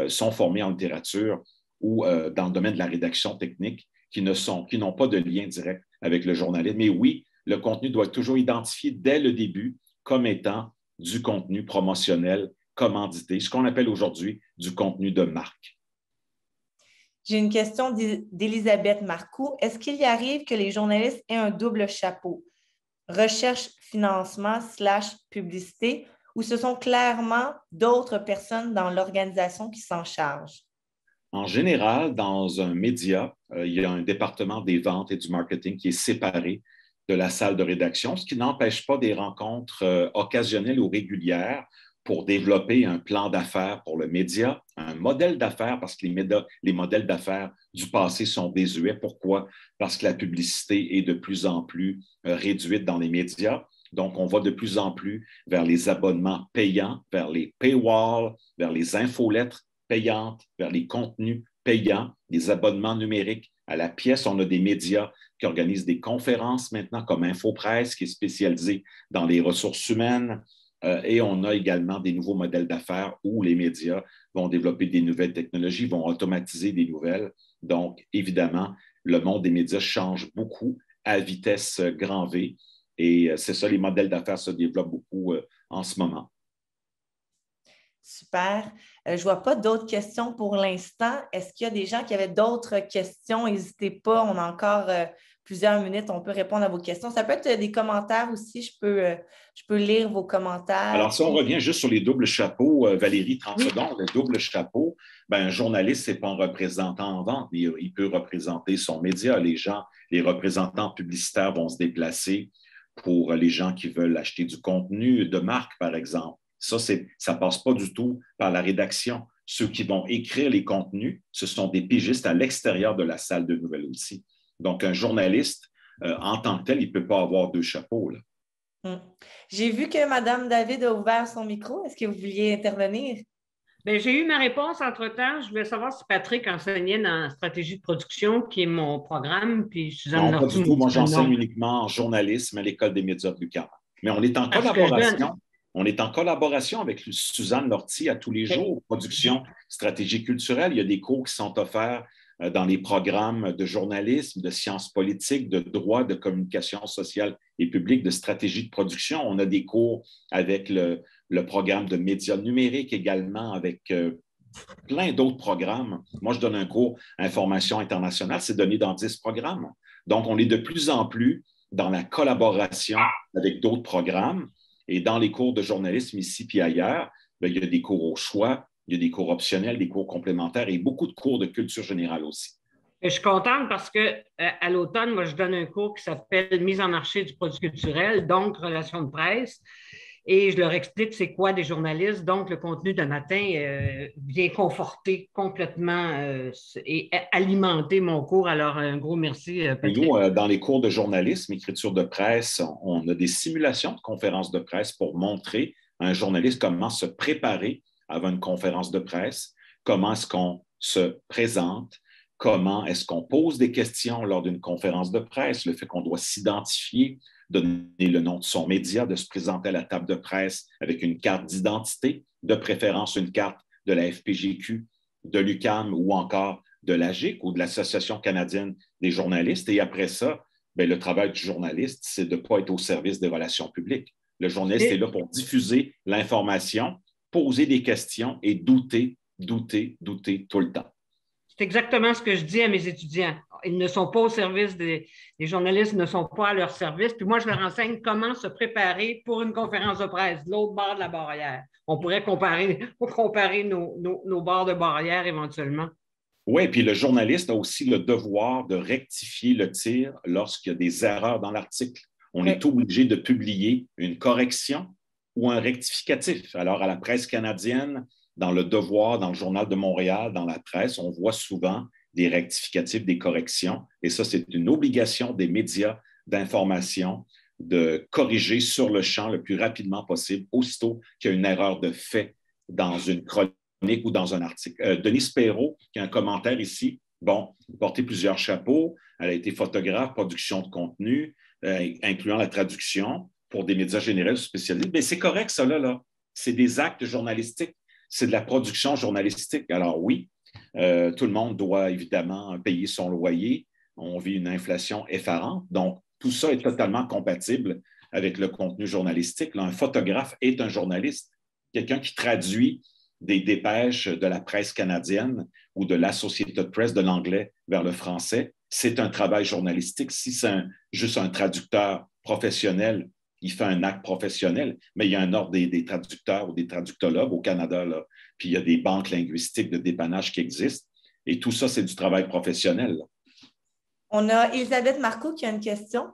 sont formés en littérature ou dans le domaine de la rédaction technique qui n'ont pas de lien direct avec le journalisme. Mais oui, le contenu doit être toujours identifié dès le début comme étant du contenu promotionnel, commandité, ce qu'on appelle aujourd'hui du contenu de marque. J'ai une question d'Elisabeth Marcoux. Est-ce qu'il y arrive que les journalistes aient un double chapeau, recherche, financement / publicité, ou ce sont clairement d'autres personnes dans l'organisation qui s'en chargent? En général, dans un média, il y a un département des ventes et du marketing qui est séparé de la salle de rédaction, ce qui n'empêche pas des rencontres occasionnelles ou régulières pour développer un plan d'affaires pour le média, un modèle d'affaires, parce que les modèles d'affaires du passé sont désuets. Pourquoi? Parce que la publicité est de plus en plus réduite dans les médias. Donc, on va de plus en plus vers les abonnements payants, vers les paywalls, vers les infolettres payantes, vers les contenus payants, les abonnements numériques. À la pièce, on a des médias qui organisent des conférences maintenant, comme InfoPresse, qui est spécialisée dans les ressources humaines. Et on a également des nouveaux modèles d'affaires où les médias vont développer des nouvelles technologies, vont automatiser des nouvelles. Donc, évidemment, le monde des médias change beaucoup à vitesse grand V. Et c'est ça, les modèles d'affaires se développent beaucoup en ce moment. Super. Je ne vois pas d'autres questions pour l'instant. Est-ce qu'il y a des gens qui avaient d'autres questions? N'hésitez pas, on a encore plusieurs minutes, on peut répondre à vos questions. Ça peut être des commentaires aussi, je peux lire vos commentaires. Alors, si on revient juste sur les doubles chapeaux, Valérie, 30 secondes, le double chapeau, un journaliste, ce n'est pas un représentant en vente, il peut représenter son média. Les représentants publicitaires vont se déplacer pour les gens qui veulent acheter du contenu de marque, par exemple. Ça ne passe pas du tout par la rédaction. Ceux qui vont écrire les contenus, ce sont des pigistes à l'extérieur de la salle de nouvelles aussi. Donc, un journaliste, en tant que tel, il ne peut pas avoir deux chapeaux, là. J'ai vu que Mme David a ouvert son micro. Est-ce que vous vouliez intervenir? Bien, j'ai eu ma réponse entre-temps. Je voulais savoir si Patrick enseignait dans stratégie de production, qui est mon programme, puis Suzanne Non, pas Lortie. du tout. Moi, j'enseigne uniquement en journalisme à l'École des médias de l'UQAM. Mais on est en collaboration. On est en collaboration avec Suzanne Lortie à tous les jours, production, stratégie culturelle. Il y a des cours qui sont offerts dans les programmes de journalisme, de sciences politiques, de droit, de communication sociale et publique, de stratégie de production. On a des cours avec le programme de médias numériques également, avec plein d'autres programmes. Moi, je donne un cours Information internationale, c'est donné dans 10 programmes. Donc, on est de plus en plus dans la collaboration avec d'autres programmes. Et dans les cours de journalisme ici puis ailleurs, il y a des cours au choix, il y a des cours optionnels, des cours complémentaires et beaucoup de cours de culture générale aussi. Je suis contente parce qu'à l'automne, moi, je donne un cours qui s'appelle Mise en marché du produit culturel, donc relations de presse. Et je leur explique c'est quoi des journalistes. Donc, le contenu de matin vient conforter complètement et alimenter mon cours. Alors, un gros merci, Patrick. Nous, dans les cours de journalisme, écriture de presse, on a des simulations de conférences de presse pour montrer à un journaliste comment se préparer avant une conférence de presse, comment est-ce qu'on se présente, comment est-ce qu'on pose des questions lors d'une conférence de presse, le fait qu'on doit s'identifier, donner le nom de son média, de se présenter à la table de presse avec une carte d'identité, de préférence une carte de la FPGQ, de l'UQAM ou encore de l'AGIC ou de l'Association canadienne des journalistes. Et après ça, le travail du journaliste, c'est de ne pas être au service des relations publiques. Le journaliste est là pour diffuser l'information, poser des questions et douter tout le temps. C'est exactement ce que je dis à mes étudiants. Ils ne sont pas au service les journalistes ne sont pas à leur service. Puis moi, je leur enseigne comment se préparer pour une conférence de presse, de l'autre bord de la barrière. On pourrait comparer nos bords de barrière éventuellement. Oui, puis le journaliste a aussi le devoir de rectifier le tir lorsqu'il y a des erreurs dans l'article. On est obligé de publier une correction ou un rectificatif. Alors, à la presse canadienne, dans le Devoir, dans le Journal de Montréal, dans la presse, on voit souvent des rectificatifs, des corrections. Et ça, c'est une obligation des médias d'information de corriger sur le champ le plus rapidement possible, aussitôt qu'il y a une erreur de fait dans une chronique ou dans un article. Denise Perrault, qui a un commentaire ici, porté plusieurs chapeaux. Elle a été photographe, production de contenu, incluant la traduction pour des médias généraux spécialisés. Mais c'est correct, ça, là. C'est des actes journalistiques. C'est de la production journalistique. Alors oui, tout le monde doit évidemment payer son loyer. On vit une inflation effarante. Donc, tout ça est totalement compatible avec le contenu journalistique. Là, un photographe est un journaliste, quelqu'un qui traduit des dépêches de la presse canadienne ou de l'Associated Press de l'anglais vers le français. C'est un travail journalistique. Si c'est juste un traducteur professionnel, il fait un acte professionnel, mais il y a un ordre des traducteurs ou des traductologues au Canada, là. Puis il y a des banques linguistiques de dépannage qui existent. Et tout ça, c'est du travail professionnel, là. On a Elisabeth Marcoux qui a une question.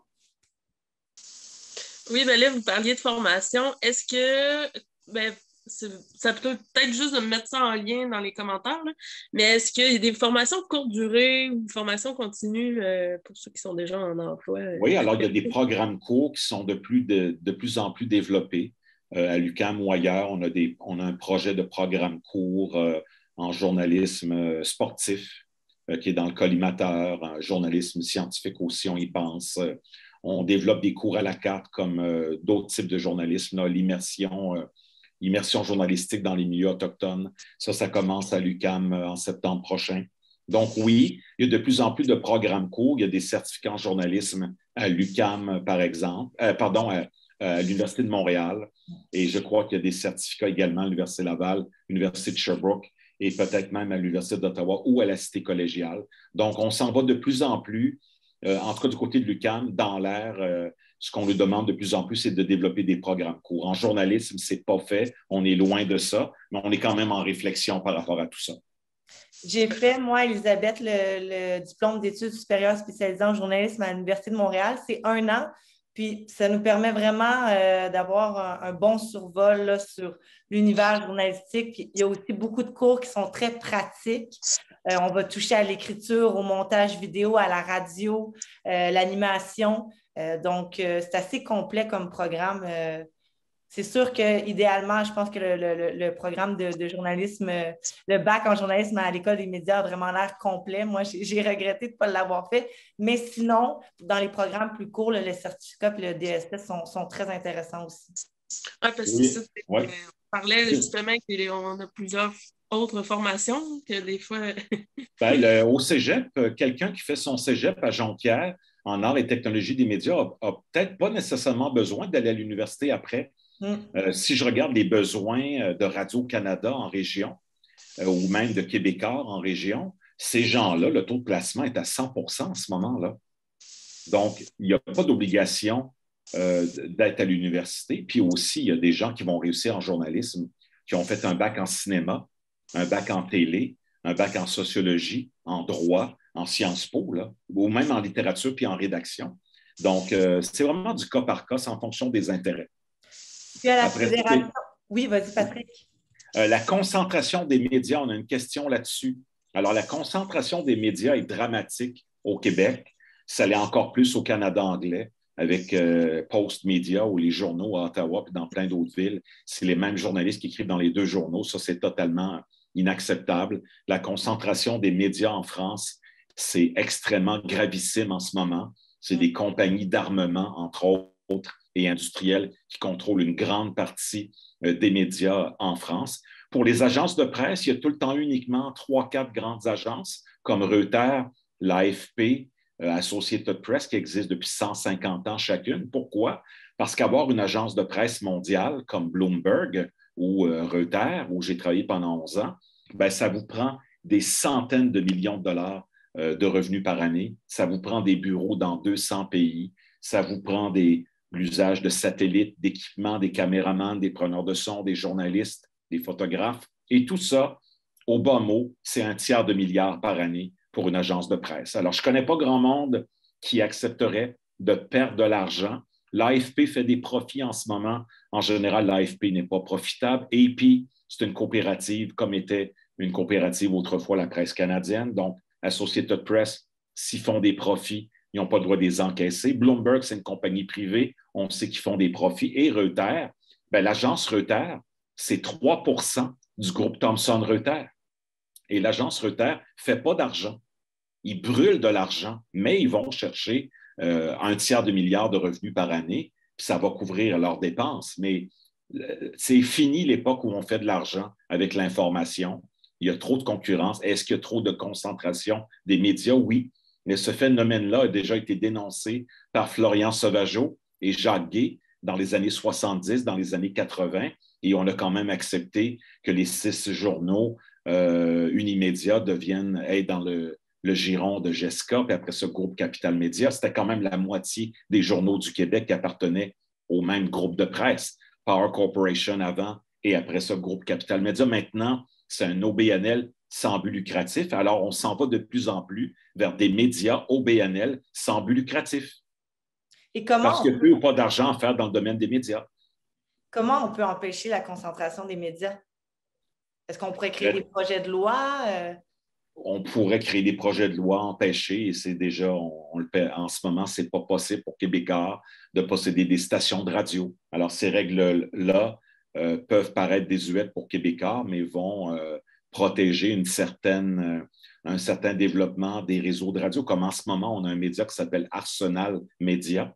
Oui, ben là, vous parliez de formation. Est-ce que, ben, ça peut peut-être juste de me mettre ça en lien dans les commentaires, là, mais est-ce qu'il y a des formations de courte durée ou formations continues pour ceux qui sont déjà en emploi? Oui, alors il y a des programmes courts qui sont de plus en plus développés. À l'UQAM ou ailleurs, on a un projet de programme court en journalisme sportif qui est dans le collimateur, un journalisme scientifique aussi, on y pense. On développe des cours à la carte comme d'autres types de journalisme, l'immersion journalistique dans les milieux autochtones. Ça commence à l'UQAM en septembre prochain. Donc oui, il y a de plus en plus de programmes courts. Il y a des certificats en journalisme à l'UQAM, par exemple, à l'Université de Montréal. Et je crois qu'il y a des certificats également à l'Université Laval, l'Université de Sherbrooke et peut-être même à l'Université d'Ottawa ou à la Cité collégiale. Donc, on s'en va de plus en plus, en tout cas du côté de l'UQAM, dans l'air. Ce qu'on nous demande de plus en plus, c'est de développer des programmes courts. En journalisme, ce n'est pas fait. On est loin de ça, mais on est quand même en réflexion par rapport à tout ça. J'ai fait, moi, Elisabeth, le diplôme d'études supérieures spécialisées en journalisme à l'Université de Montréal. C'est 1 an. Puis, ça nous permet vraiment d'avoir un bon survol là, sur l'univers journalistique. Puis, il y a aussi beaucoup de cours qui sont très pratiques. On va toucher à l'écriture, au montage vidéo, à la radio, l'animation. Donc, c'est assez complet comme programme. C'est sûr qu'idéalement, je pense que le programme de journalisme, le bac en journalisme à l'École des médias a vraiment l'air complet. Moi, j'ai regretté de ne pas l'avoir fait. Mais sinon, dans les programmes plus courts, le certificat et le DSS sont très intéressants aussi. Oui, parce que ça, on parlait justement qu'on a plusieurs autres formations que des fois... Au cégep, quelqu'un qui fait son cégep à Jonquière en arts et technologies des médias n'a peut-être pas nécessairement besoin d'aller à l'université après. Si je regarde les besoins de Radio-Canada en région ou même de Québécois en région, ces gens-là, le taux de placement est à 100% en ce moment-là. Donc, il n'y a pas d'obligation d'être à l'université. Puis aussi, il y a des gens qui vont réussir en journalisme, qui ont fait un bac en cinéma, un bac en télé, un bac en sociologie, en droit, en Sciences Po, là, ou même en littérature puis en rédaction. Donc, c'est vraiment du cas par cas, c'est en fonction des intérêts. Puis à la fédération... Oui, vas-y, Patrick. La concentration des médias, on a une question là-dessus. Alors, la concentration des médias est dramatique au Québec. Ça l'est encore plus au Canada anglais, avec Post Media ou les journaux à Ottawa puis dans plein d'autres villes. C'est les mêmes journalistes qui écrivent dans les deux journaux. Ça, c'est totalement inacceptable. La concentration des médias en France, c'est extrêmement gravissime en ce moment. C'est des compagnies d'armement, entre autres, et industriels qui contrôlent une grande partie des médias en France. Pour les agences de presse, il y a tout le temps uniquement 3-4 grandes agences comme Reuters, l'AFP, Associated Press, qui existent depuis 150 ans chacune. Pourquoi? Parce qu'avoir une agence de presse mondiale comme Bloomberg ou Reuters, où j'ai travaillé pendant 11 ans, ben, ça vous prend des centaines de millions de dollars de revenus par année. Ça vous prend des bureaux dans 200 pays. Ça vous prend l'usage de satellites, d'équipements, des caméramans, des preneurs de son, des journalistes, des photographes. Et tout ça, au bas mot, c'est 1/3 de milliard par année pour une agence de presse. Alors, je ne connais pas grand monde qui accepterait de perdre de l'argent. L'AFP fait des profits en ce moment. En général, l'AFP n'est pas profitable. AP, c'est une coopérative, comme était une coopérative autrefois la presse canadienne. Donc, Associated Press, s'ils font des profits, ils n'ont pas le droit de les encaisser. Bloomberg, c'est une compagnie privée. On sait qu'ils font des profits. Et Reuters, ben, l'agence Reuters, c'est 3% du groupe Thomson Reuters. Et l'agence Reuters ne fait pas d'argent. Ils brûlent de l'argent, mais ils vont chercher 1/3 de milliard de revenus par année, puis ça va couvrir leurs dépenses. Mais c'est fini l'époque où on fait de l'argent avec l'information. Il y a trop de concurrence. Est-ce qu'il y a trop de concentration des médias? Oui. Mais ce phénomène-là a déjà été dénoncé par Florian Sauvageau et Jacques Gay dans les années 70, dans les années 80, et on a quand même accepté que les 6 journaux Unimédia aient dans le giron de Jessica, puis après ce groupe Capital Média, c'était quand même la moitié des journaux du Québec qui appartenaient au même groupe de presse, Power Corporation avant et après ce groupe Capital Média. Maintenant, c'est un OBNL sans but lucratif. Alors, on s'en va de plus en plus vers des médias OBNL sans but lucratif. Et parce qu'il y a peu ou pas d'argent à faire dans le domaine des médias. comment on peut empêcher la concentration des médias? Est-ce qu'on pourrait créer des projets de loi? On pourrait créer des projets de loi empêchés et c'est déjà, en ce moment, ce n'est pas possible pour Québécois de posséder des stations de radio. Alors, ces règles-là peuvent paraître désuètes pour Québécois, mais vont protéger un certain développement des réseaux de radio. Comme en ce moment, on a un média qui s'appelle Arsenal Média,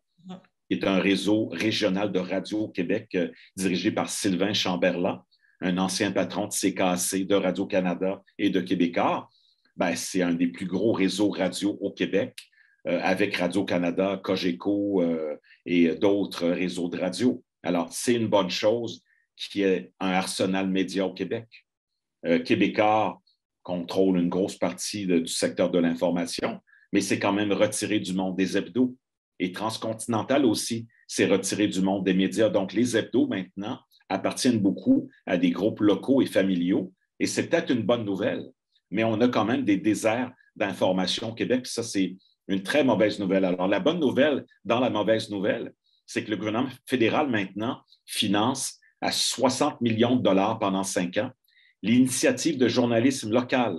qui est un réseau régional de radio au Québec dirigé par Sylvain Chamberlain, un ancien patron de CKC, de Radio-Canada et de Québécois. Ben, c'est un des plus gros réseaux radio au Québec, avec Radio-Canada, Cogeco et d'autres réseaux de radio. Alors, c'est une bonne chose qu'il y ait un arsenal média au Québec. Québécois contrôle une grosse partie du secteur de l'information, mais c'est quand même retiré du monde des hebdos. Et Transcontinental aussi, c'est retiré du monde des médias. Donc, les hebdos, maintenant, appartiennent beaucoup à des groupes locaux et familiaux. Et c'est peut-être une bonne nouvelle, mais on a quand même des déserts d'information au Québec. Puis ça, c'est une très mauvaise nouvelle. Alors, la bonne nouvelle dans la mauvaise nouvelle, c'est que le gouvernement fédéral, maintenant, finance à 60 millions de dollars pendant 5 ans l'initiative de journalisme local.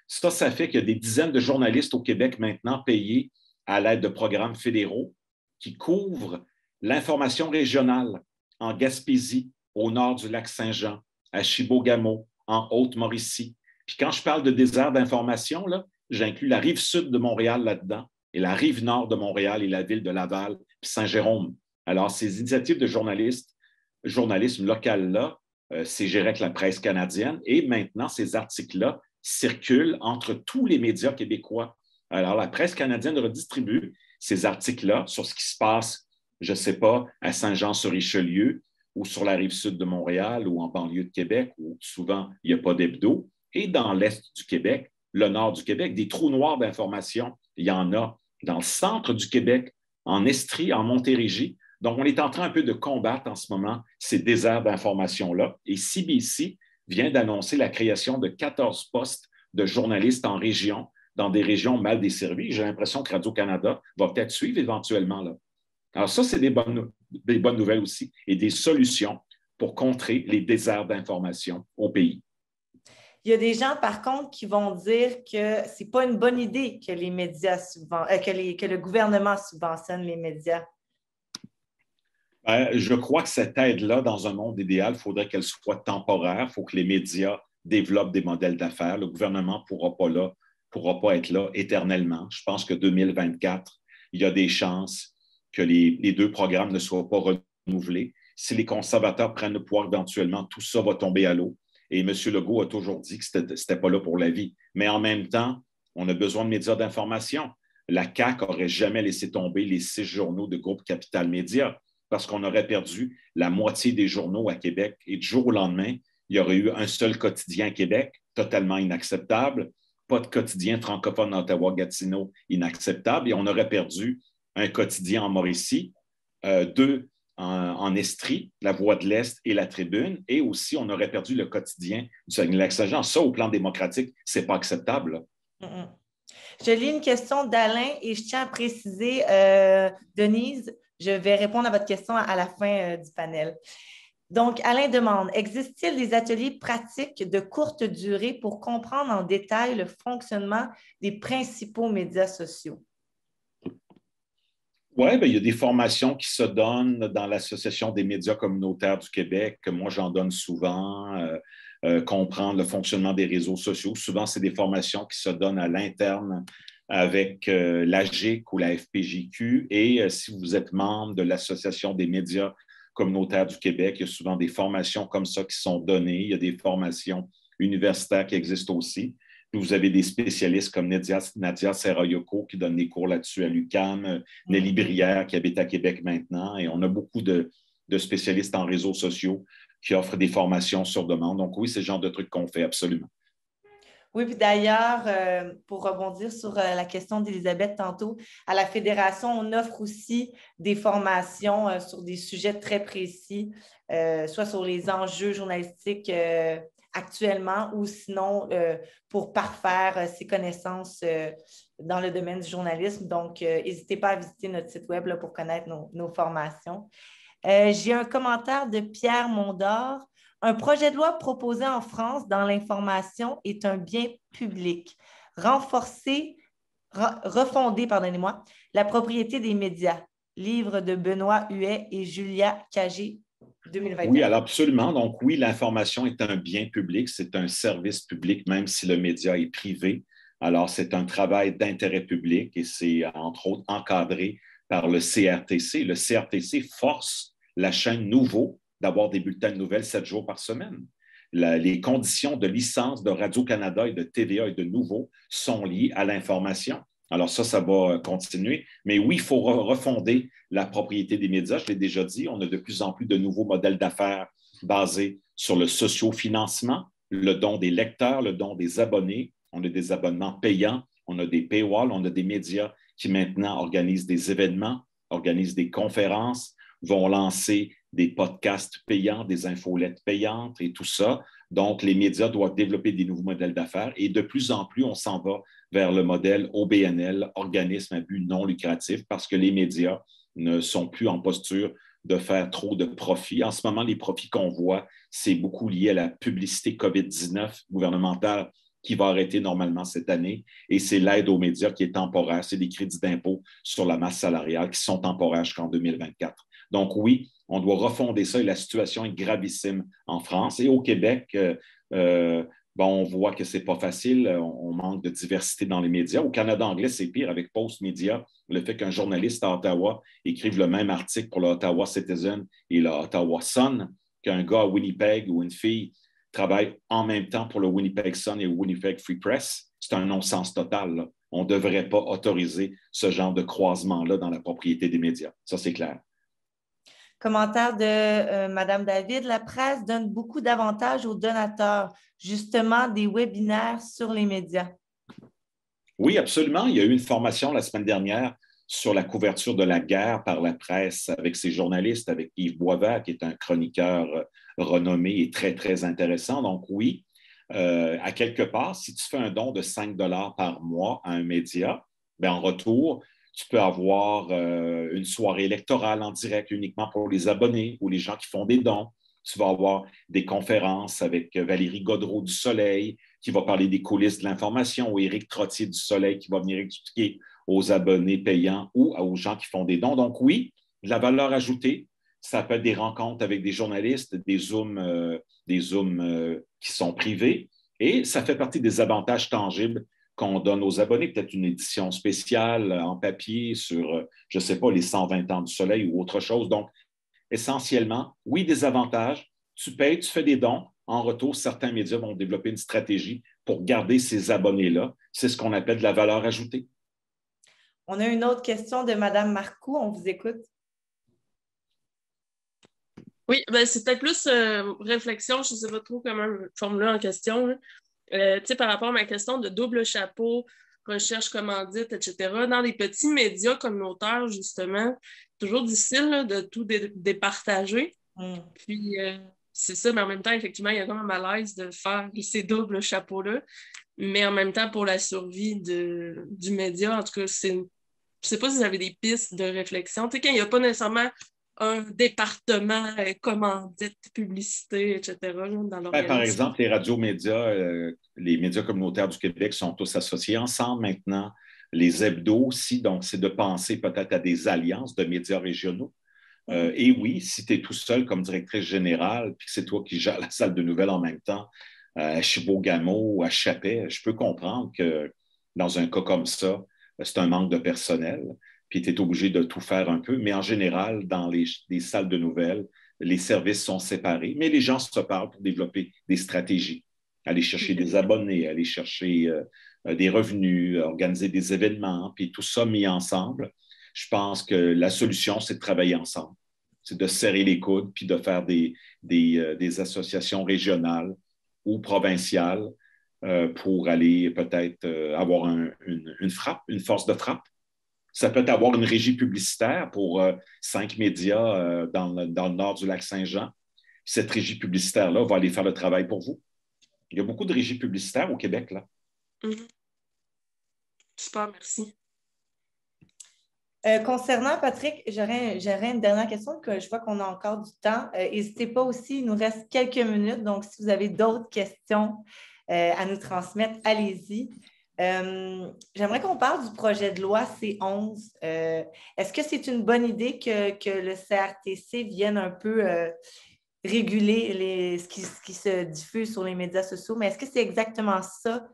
Ça fait qu'il y a des dizaines de journalistes au Québec maintenant payés à l'aide de programmes fédéraux qui couvrent l'information régionale en Gaspésie, au nord du lac Saint-Jean, à Chibougamau, en Haute-Mauricie. Puis quand je parle de désert d'information, j'inclus la rive sud de Montréal là-dedans et la rive nord de Montréal et la ville de Laval, puis Saint-Jérôme. Alors, ces initiatives de journalisme local-là, c'est géré avec la presse canadienne et maintenant, ces articles-là circulent entre tous les médias québécois. Alors, la presse canadienne redistribue ces articles-là sur ce qui se passe, je ne sais pas, à Saint-Jean-sur-Richelieu ou sur la rive sud de Montréal ou en banlieue de Québec, où souvent, il n'y a pas d'hebdo. Et dans l'est du Québec, le nord du Québec, des trous noirs d'information, il y en a dans le centre du Québec, en Estrie, en Montérégie. Donc, on est en train un peu de combattre en ce moment ces déserts d'information-là. Et CBC vient d'annoncer la création de 14 postes de journalistes en région, dans des régions mal desservies. J'ai l'impression que Radio-Canada va peut-être suivre éventuellement là. Alors ça, c'est des bonnes nouvelles aussi et des solutions pour contrer les déserts d'information au pays. Il y a des gens, par contre, qui vont dire que ce n'est pas une bonne idée que les médias que le gouvernement subventionne les médias. Je crois que cette aide-là, dans un monde idéal, il faudrait qu'elle soit temporaire. Il faut que les médias développent des modèles d'affaires. Le gouvernement ne pourra pas être là éternellement. Je pense que 2024, il y a des chances que les deux programmes ne soient pas renouvelés. Si les conservateurs prennent le pouvoir éventuellement, tout ça va tomber à l'eau. Et M. Legault a toujours dit que ce n'était pas là pour la vie. Mais en même temps, on a besoin de médias d'information. La CAQ n'aurait jamais laissé tomber les 6 journaux de groupe Capital Média parce qu'on aurait perdu la moitié des journaux à Québec. Et du jour au lendemain, il y aurait eu un seul quotidien à Québec, totalement inacceptable. Pas de quotidien francophone Ottawa-Gatineau, inacceptable. Et on aurait perdu un quotidien en Mauricie, 2 en Estrie, la Voix de l'Est et la Tribune. Et aussi, on aurait perdu le quotidien du Saguenay-Lac-Saint-Jean. Ça, au plan démocratique, ce n'est pas acceptable. Je lis une question d'Alain et je tiens à préciser, Denise, je vais répondre à votre question à la fin du panel. Donc, Alain demande, existe-t-il des ateliers pratiques de courte durée pour comprendre en détail le fonctionnement des principaux médias sociaux? Oui, il y a des formations qui se donnent dans l'Association des médias communautaires du Québec, que moi, j'en donne souvent, comprendre le fonctionnement des réseaux sociaux. Souvent, c'est des formations qui se donnent à l'interne avec l'AGIC ou la FPJQ. Et si vous êtes membre de l'Association des médias communautaires du Québec, il y a souvent des formations comme ça qui sont données. Il y a des formations universitaires qui existent aussi. Puis vous avez des spécialistes comme Nadia Serrayoko qui donne des cours là-dessus à l'UQAM, Nelly Brière qui habite à Québec maintenant. Et on a beaucoup de spécialistes en réseaux sociaux qui offrent des formations sur demande. Donc oui, c'est le genre de trucs qu'on fait absolument. Oui, puis d'ailleurs, pour rebondir sur la question d'Élisabeth tantôt, à la Fédération, on offre aussi des formations sur des sujets très précis, soit sur les enjeux journalistiques actuellement ou sinon pour parfaire ses connaissances dans le domaine du journalisme. Donc, n'hésitez pas à visiter notre site web là, pour connaître nos formations. J'ai un commentaire de Pierre Mondor. Un projet de loi proposé en France dans l'information est un bien public. Refonder, pardonnez-moi, la propriété des médias. Livre de Benoît Huet et Julia Cagé, 2021. Oui, alors absolument. Donc oui, l'information est un bien public, c'est un service public, même si le média est privé. Alors, c'est un travail d'intérêt public et c'est, entre autres, encadré par le CRTC. Le CRTC force la chaîne Nouveau d'avoir des bulletins de nouvelles 7 jours par semaine. Les conditions de licence de Radio-Canada et de TVA et de Nouveau sont liées à l'information. Alors ça va continuer. Mais oui, il faut refonder la propriété des médias. Je l'ai déjà dit, on a de plus en plus de nouveaux modèles d'affaires basés sur le sociofinancement, le don des lecteurs, le don des abonnés. On a des abonnements payants, on a des paywalls, on a des médias qui maintenant organisent des événements, organisent des conférences, vont lancer des podcasts payants, des infolettes payantes et tout ça. Donc, les médias doivent développer des nouveaux modèles d'affaires et de plus en plus, on s'en va vers le modèle OBNL, organisme à but non lucratif, parce que les médias ne sont plus en posture de faire trop de profits. En ce moment, les profits qu'on voit, c'est beaucoup lié à la publicité COVID-19 gouvernementale qui va arrêter normalement cette année, et c'est l'aide aux médias qui est temporaire. C'est des crédits d'impôt sur la masse salariale qui sont temporaires jusqu'en 2024. Donc oui, on doit refonder ça et la situation est gravissime en France. Et au Québec, on voit que ce n'est pas facile. On manque de diversité dans les médias. Au Canada anglais, c'est pire avec Post Media. Le fait qu'un journaliste à Ottawa écrive le même article pour le Ottawa Citizen et le Ottawa Sun qu'un gars à Winnipeg ou une fille travaille en même temps pour le Winnipeg Sun et le Winnipeg Free Press, c'est un non-sens total, là. On ne devrait pas autoriser ce genre de croisement-là dans la propriété des médias. Ça, c'est clair. Commentaire de Mme David. La presse donne beaucoup d'avantages aux donateurs, justement des webinaires sur les médias. Oui, absolument. Il y a eu une formation la semaine dernière sur la couverture de la guerre par la presse avec ses journalistes, avec Yves Boisvert, qui est un chroniqueur renommé et très, très intéressant. Donc oui, à quelque part, si tu fais un don de 5 $ par mois à un média, bien, en retour, tu peux avoir une soirée électorale en direct uniquement pour les abonnés ou les gens qui font des dons. Tu vas avoir des conférences avec Valérie Gaudreault du Soleil qui va parler des coulisses de l'information, ou Éric Trottier du Soleil qui va venir expliquer aux abonnés payants ou aux gens qui font des dons. Donc oui, de la valeur ajoutée, ça peut être des rencontres avec des journalistes, des Zooms qui sont privés, et ça fait partie des avantages tangibles qu'on donne aux abonnés, peut-être une édition spéciale en papier sur, je ne sais pas, les 120 ans du Soleil ou autre chose. Donc, essentiellement, oui, des avantages. Tu payes, tu fais des dons. En retour, certains médias vont développer une stratégie pour garder ces abonnés-là. C'est ce qu'on appelle de la valeur ajoutée. On a une autre question de Mme Marcoux. On vous écoute. Oui, ben c'est peut-être plus réflexion. Je ne sais pas trop comment formuler en question. Par rapport à ma question de double chapeau, recherche, commandite, etc., dans les petits médias communautaires, justement, c'est toujours difficile là, de tout départager. Puis, c'est ça, mais en même temps, effectivement, il y a comme un malaise de faire ces doubles chapeaux-là. Mais en même temps, pour la survie du média, en tout cas, je ne sais pas si vous avez des pistes de réflexion. Tu sais, quand il n'y a pas nécessairement un département commandite, publicité, etc. dans l'organisme. Par exemple, les radios-médias, les médias communautaires du Québec sont tous associés ensemble maintenant. Les hebdos aussi, donc c'est de penser peut-être à des alliances de médias régionaux. Et oui, si tu es tout seul comme directrice générale, puis que c'est toi qui gères la salle de nouvelles en même temps, à Chibougamau ou à Chapais, je peux comprendre que dans un cas comme ça, c'est un manque de personnel. Puis tu es obligé de tout faire un peu. Mais en général, dans les salles de nouvelles, les services sont séparés, mais les gens se parlent pour développer des stratégies. Aller chercher des abonnés, aller chercher des revenus, organiser des événements, puis tout ça mis ensemble. Je pense que la solution, c'est de travailler ensemble. C'est de serrer les coudes, puis de faire des associations régionales ou provinciales pour aller peut-être avoir une frappe, une force de frappe. Ça peut avoir une régie publicitaire pour 5 médias dans le nord du lac Saint-Jean. Cette régie publicitaire-là va aller faire le travail pour vous. Il y a beaucoup de régies publicitaires au Québec, là. Super, merci. Concernant Patrick, j'aurais une dernière question, que je vois qu'on a encore du temps. N'hésitez pas aussi, il nous reste quelques minutes, donc si vous avez d'autres questions à nous transmettre, allez-y. J'aimerais qu'on parle du projet de loi C11. Est-ce que c'est une bonne idée que le CRTC vienne un peu réguler ce qui se diffuse sur les médias sociaux? Mais est-ce que c'est exactement ça?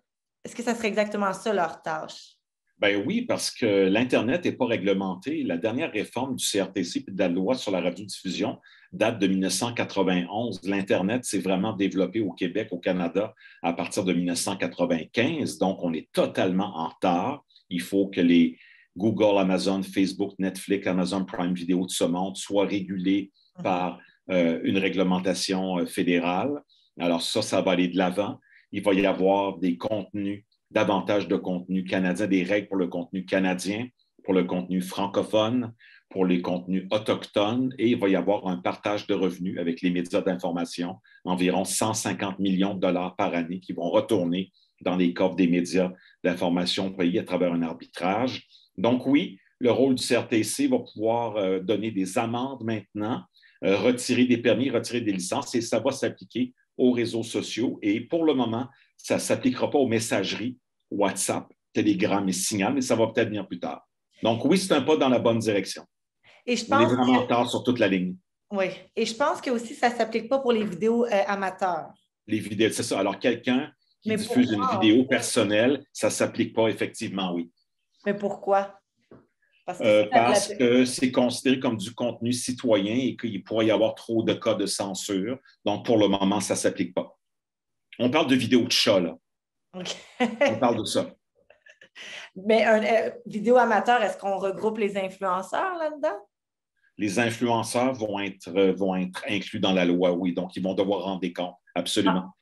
Est-ce que ça serait exactement ça leur tâche? Ben oui, parce que l'Internet n'est pas réglementé. La dernière réforme du CRTC et de la loi sur la radiodiffusion date de 1991. L'Internet s'est vraiment développé au Québec, au Canada, à partir de 1995. Donc, on est totalement en retard. Il faut que les Google, Amazon, Facebook, Netflix, Amazon Prime Video de ce monde soient régulés par une réglementation fédérale. Alors ça va aller de l'avant. Il va y avoir des contenus, davantage de contenu canadien, des règles pour le contenu canadien, pour le contenu francophone, pour les contenus autochtones, et il va y avoir un partage de revenus avec les médias d'information, environ 150 millions de dollars par année qui vont retourner dans les coffres des médias d'information payés à travers un arbitrage. Donc oui, le rôle du CRTC va pouvoir donner des amendes maintenant, retirer des permis, retirer des licences, et ça va s'appliquer aux réseaux sociaux. Et pour le moment, ça ne s'appliquera pas aux messageries WhatsApp, Telegram et Signal, mais ça va peut-être venir plus tard. Donc oui, c'est un pas dans la bonne direction. Et je On est pense vraiment en retard sur toute la ligne. Oui, et je pense que aussi ça ne s'applique pas pour les vidéos amateurs. Les vidéos, c'est ça. Alors, quelqu'un qui Mais diffuse pourquoi, une vidéo personnelle, ça ne s'applique pas effectivement, oui. Mais pourquoi? Parce que c'est considéré comme du contenu citoyen et qu'il pourrait y avoir trop de cas de censure. Donc, pour le moment, ça ne s'applique pas. On parle de vidéos de chat, là. Okay. On parle de ça. Mais vidéo amateur, est-ce qu'on regroupe les influenceurs là-dedans? Les influenceurs vont être inclus dans la loi, oui. Donc, ils vont devoir rendre des comptes, absolument.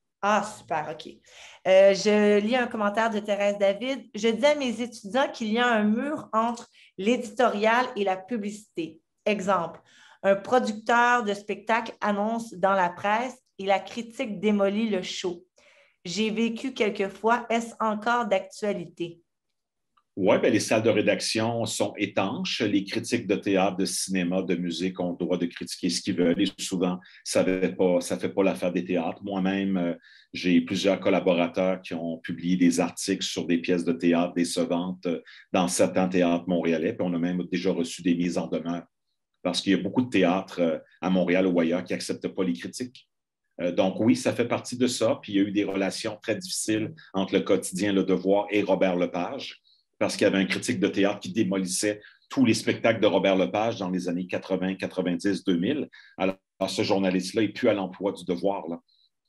Super, OK. Je lis un commentaire de Thérèse David. Je dis à mes étudiants qu'il y a un mur entre l'éditorial et la publicité. Exemple, un producteur de spectacle annonce dans la presse et la critique démolit le show. J'ai vécu quelquefois, est-ce encore d'actualité? Oui, les salles de rédaction sont étanches. Les critiques de théâtre, de cinéma, de musique ont le droit de critiquer ce qu'ils veulent. Et souvent, ça ne fait pas l'affaire des théâtres. Moi-même, j'ai plusieurs collaborateurs qui ont publié des articles sur des pièces de théâtre décevantes dans certains théâtres montréalais. Puis on a même déjà reçu des mises en demeure parce qu'il y a beaucoup de théâtres à Montréal ou ailleurs qui n'acceptent pas les critiques. Donc oui, ça fait partie de ça. Puis il y a eu des relations très difficiles entre le quotidien Le Devoir et Robert Lepage, parce qu'il y avait un critique de théâtre qui démolissait tous les spectacles de Robert Lepage dans les années 80, 90, 2000. Alors, ce journaliste-là n'est plus à l'emploi du Devoir, là.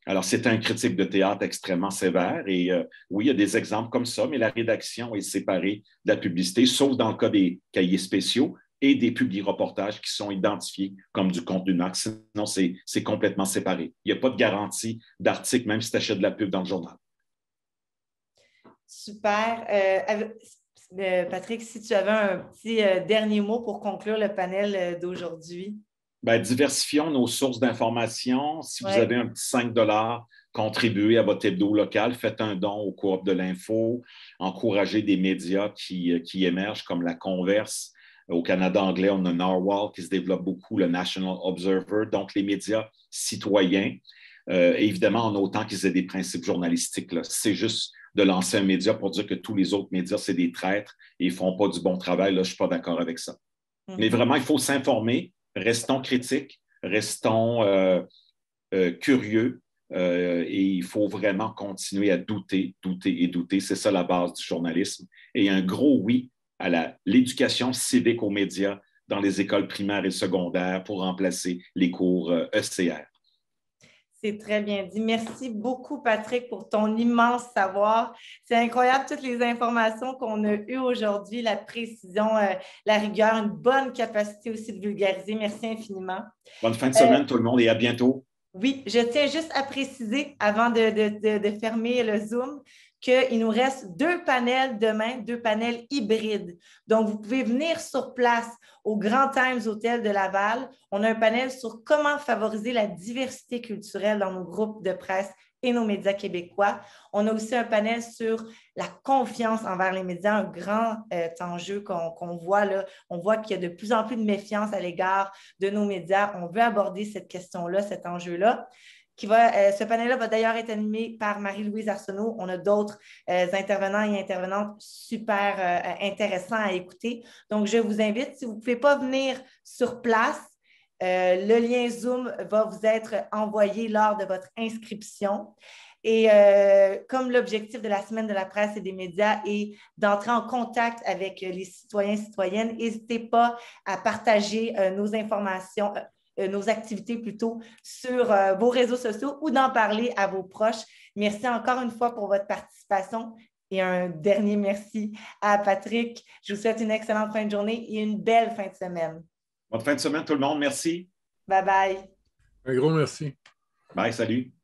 Alors, c'est un critique de théâtre extrêmement sévère. Et oui, il y a des exemples comme ça, mais la rédaction est séparée de la publicité, sauf dans le cas des cahiers spéciaux et des publi-reportages qui sont identifiés comme du contenu de marque. Sinon, c'est complètement séparé. Il n'y a pas de garantie d'article, même si tu achètes de la pub dans le journal. Super. Patrick, si tu avais un petit dernier mot pour conclure le panel d'aujourd'hui. Diversifions nos sources d'information. Si vous avez un petit 5 $, contribuez à votre hebdo local, faites un don au Coop de l'info, encouragez des médias qui émergent comme la Converse. Au Canada anglais, on a Narwhal qui se développe beaucoup, le National Observer, donc les médias citoyens. Évidemment, en autant qu'ils aient des principes journalistiques. C'est juste de lancer un média pour dire que tous les autres médias, c'est des traîtres et ils ne font pas du bon travail. Là, je ne suis pas d'accord avec ça. Mais vraiment, il faut s'informer. Restons critiques, restons curieux et il faut vraiment continuer à douter, douter et douter. C'est ça la base du journalisme. Et un gros oui à l'éducation civique aux médias dans les écoles primaires et secondaires pour remplacer les cours ECR. C'est très bien dit. Merci beaucoup, Patrick, pour ton immense savoir. C'est incroyable toutes les informations qu'on a eues aujourd'hui, la précision, la rigueur, une bonne capacité aussi de vulgariser. Merci infiniment. Bonne fin de semaine, tout le monde, et à bientôt. Oui, je tiens juste à préciser, avant de fermer le Zoom, qu'il nous reste 2 panels demain, 2 panels hybrides. Donc, vous pouvez venir sur place au Grand Times Hotel de Laval. On a un panel sur comment favoriser la diversité culturelle dans nos groupes de presse et nos médias québécois. On a aussi un panel sur la confiance envers les médias, un grand enjeu qu'on voit là. On voit qu'il y a de plus en plus de méfiance à l'égard de nos médias. On veut aborder cette question-là, cet enjeu-là. Ce panel-là va d'ailleurs être animé par Marie-Louise Arsenault. On a d'autres intervenants et intervenantes super intéressants à écouter. Donc, je vous invite, si vous ne pouvez pas venir sur place, le lien Zoom va vous être envoyé lors de votre inscription. Et comme l'objectif de la Semaine de la presse et des médias est d'entrer en contact avec les citoyens et citoyennes, n'hésitez pas à partager nos informations, nos activités plutôt sur vos réseaux sociaux ou d'en parler à vos proches. Merci encore une fois pour votre participation. Et un dernier merci à Patrick. Je vous souhaite une excellente fin de journée et une belle fin de semaine. Bonne fin de semaine, tout le monde. Merci. Bye bye. Un gros merci. Bye, salut.